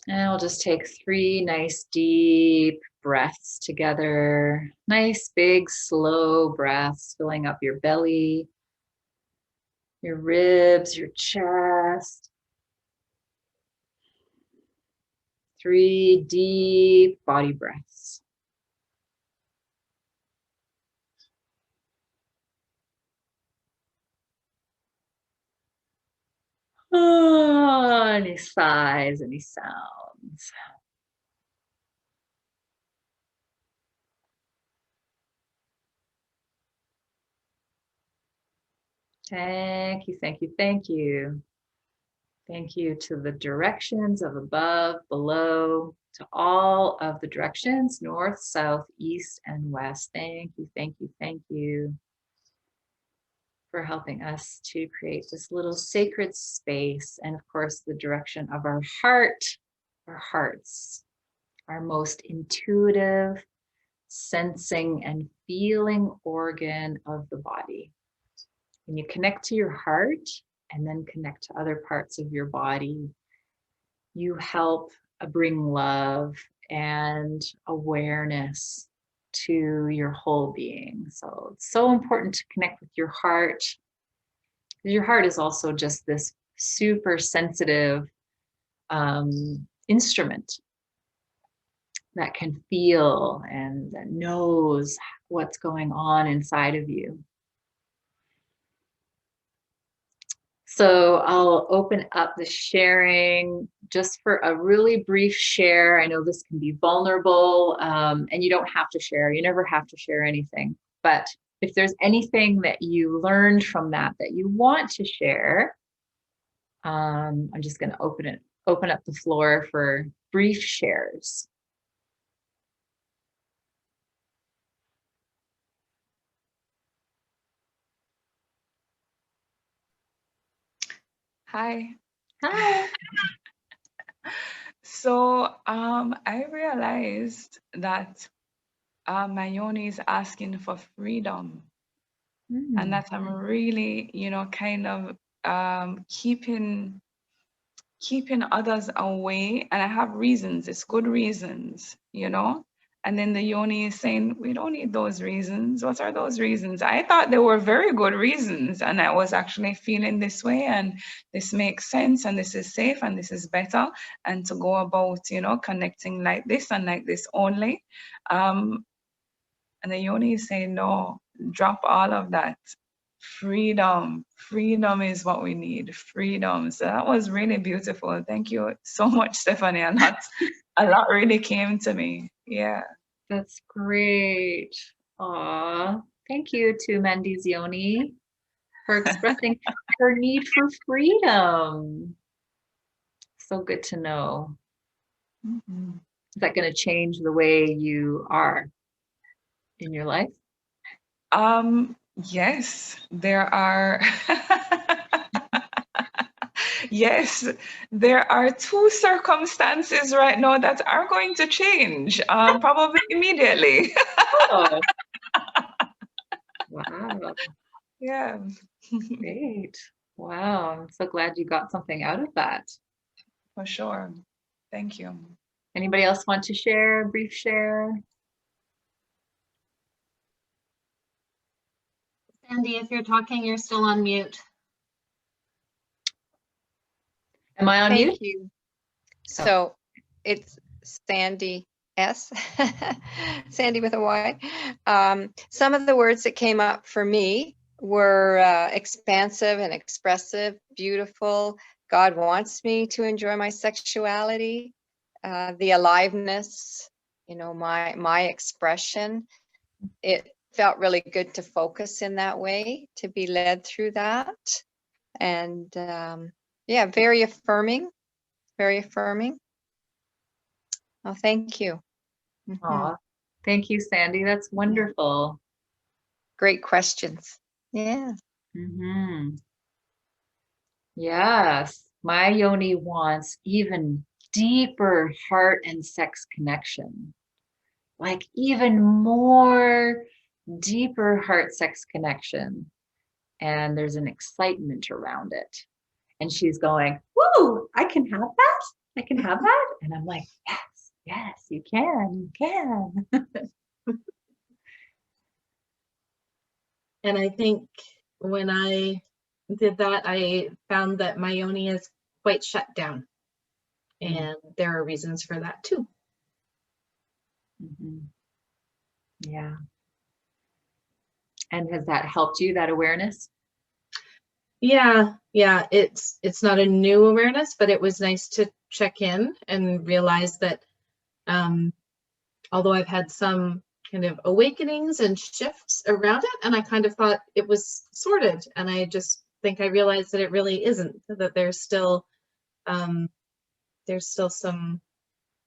And we'll just take 3 nice deep breaths together. Nice big slow breaths filling up your belly, your ribs, your chest. 3 deep body breaths. Oh, any sighs, any sounds. Thank you, thank you, thank you. Thank you to the directions of above, below, to all of the directions, north, south, east, and west. Thank you, thank you, thank you for helping us to create this little sacred space. And of course, the direction of our heart, our hearts, our most intuitive, sensing, and feeling organ of the body. When you connect to your heart and then connect to other parts of your body, you help bring love and awareness to your whole being. So it's so important to connect with your heart. Your heart is also just this super sensitive instrument that can feel and that knows what's going on inside of you. So I'll open up the sharing just for a really brief share. I know this can be vulnerable, and you don't have to share. You never have to share anything. But if there's anything that you learned from that you want to share, I'm just going to open up the floor for brief shares. Hi. Hi. So I realized that my yoni is asking for freedom, and that I'm really, kind of keeping others away, and I have reasons. It's good reasons, And then the yoni is saying, we don't need those reasons. What are those reasons? I thought they were very good reasons, and I was actually feeling this way, and this makes sense, and this is safe, and this is better, and to go about, connecting like this and like this only. And the yoni is saying, no, drop all of that. Freedom is what we need. Freedom. So that was really beautiful. Thank you so much, Stephanie. A lot really came to me. Yeah. That's great. Aw, thank you to Mandizioni for expressing her need for freedom. So good to know. Mm-hmm. Is that going to change the way you are in your life? Yes, there are. Yes, there are 2 circumstances right now that are going to change, probably immediately. Oh. Wow. Yeah. Great. Wow. I'm so glad you got something out of that. For sure. Thank you. Anybody else want to share, brief share? Sandy, if you're talking, you're still on mute. Am I on mute? Thank you. So it's Sandy S. Sandy with a Y. Some of the words that came up for me were expansive and expressive, beautiful. God wants me to enjoy my sexuality, the aliveness, my expression. It felt really good to focus in that way, to be led through that. And Yeah, very affirming. Very affirming. Oh, thank you. Aw, thank you, Sandy. That's wonderful. Great questions. Yeah. Mm-hmm. Yes, my yoni wants even deeper heart and sex connection, like even more deeper heart sex connection. And there's an excitement around it. And she's going, woo, I can have that. I can have that. And I'm like, yes, yes, you can, you can. And I think when I did that, I found that my yoni is quite shut down. And there are reasons for that too. Mm-hmm. Yeah. And has that helped you, that awareness? Yeah, it's not a new awareness, but it was nice to check in and realize that although I've had some kind of awakenings and shifts around it, and I kind of thought it was sorted, and I just think I realized that it really isn't, that there's still some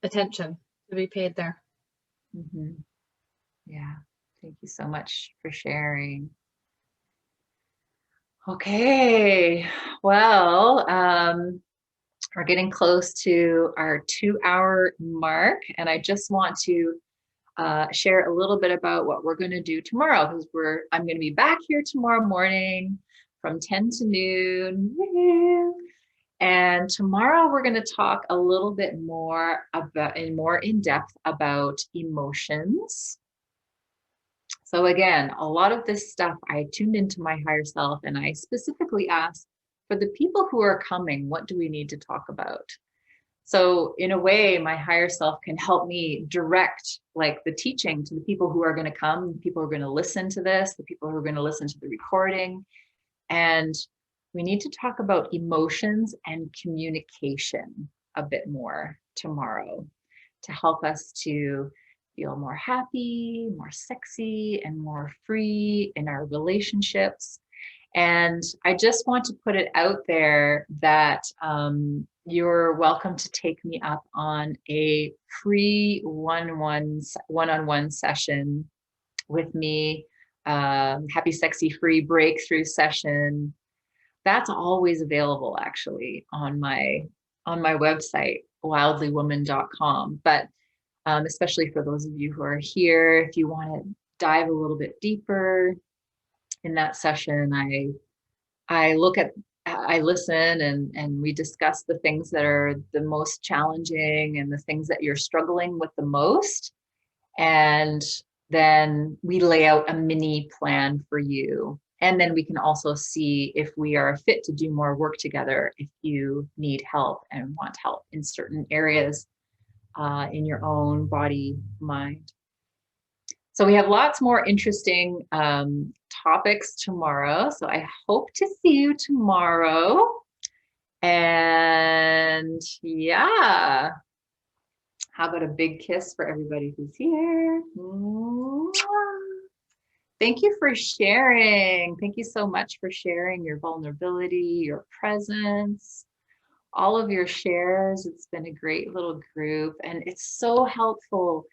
attention to be paid there. Mm-hmm. Yeah. Thank you so much for sharing. Okay. Well, we're getting close to our 2-hour mark, and I just want to share a little bit about what we're going to do tomorrow, because I'm going to be back here tomorrow morning from 10 to noon. Woo-hoo. And tomorrow we're going to talk a little bit more about, and more in depth about emotions. So again, a lot of this stuff, I tuned into my higher self and I specifically asked for the people who are coming, what do we need to talk about? So in a way, my higher self can help me direct like the teaching to the people who are going to come, the people who are going to listen to this, the people who are going to listen to the recording. And we need to talk about emotions and communication a bit more tomorrow to help us to feel more happy, more sexy, and more free in our relationships. And I just want to put it out there that you're welcome to take me up on a free one-on-one session with me, happy, sexy, free breakthrough session. That's always available actually on my website, wildlywoman.com. But especially for those of you who are here, if you want to dive a little bit deeper in that session, I listen and we discuss the things that are the most challenging and the things that you're struggling with the most. And then we lay out a mini plan for you. And then we can also see if we are fit to do more work together, if you need help and want help in certain areas in your own body, mind. So we have lots more interesting topics tomorrow. So I hope to see you tomorrow. And yeah, how about a big kiss for everybody who's here? Thank you for sharing. Thank you so much for sharing your vulnerability, your presence, all of your shares. It's been a great little group, and it's so helpful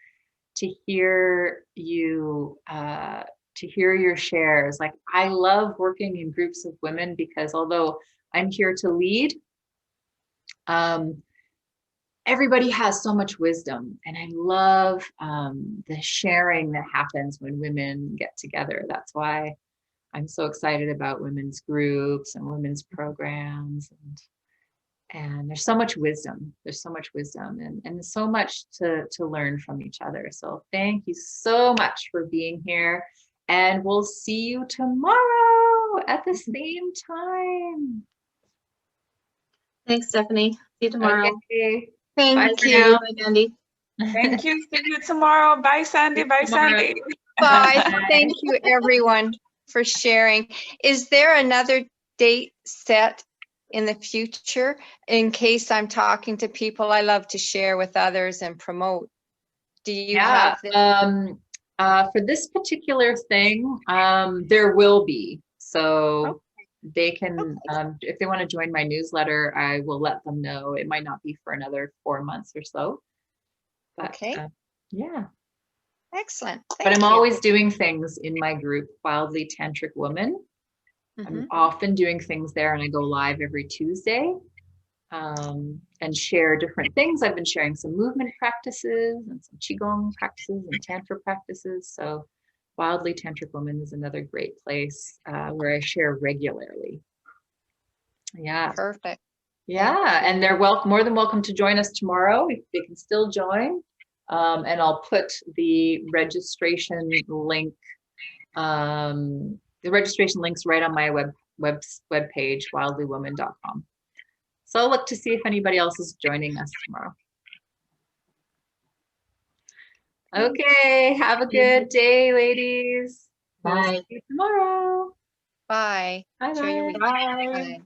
to hear you, to hear your shares. Like, I love working in groups of women because although I'm here to lead, everybody has so much wisdom, and I love the sharing that happens when women get together. That's why I'm so excited about women's groups and women's programs, and there's so much wisdom. There's so much wisdom and so much to learn from each other. So thank you so much for being here, and we'll see you tomorrow at the same time. Thanks, Stephanie. See you tomorrow. Okay. Thank for you. now. Bye, Andy. Thank you. See you tomorrow. Bye, Sandy. Bye, Sandy. Bye. Thank you, everyone, for sharing. Is there another date set in the future in case I'm talking to people I love to share with others and promote? Do you have this? For this particular thing, there will be. So they can, if they want to join my newsletter, I will let them know. It might not be for another 4 months or so. But, Okay. yeah. Excellent. But Thank I'm you. always doing things in my group, Wildly Tantric Woman. I'm often doing things there, and I go live every Tuesday and share different things. I've been sharing some movement practices and some Qigong practices and Tantra practices. So Wildly Tantric Woman is another great place where I share regularly. Yeah. Perfect. Yeah, and they're more than welcome to join us tomorrow. They can still join. And I'll put the registration link, the registration links right on my web page, wildlywoman.com. So I'll look to see if anybody else is joining us tomorrow. Okay, have a good day, ladies. We'll Bye. see you tomorrow. Bye. Bye. Enjoy your week. Bye. Bye.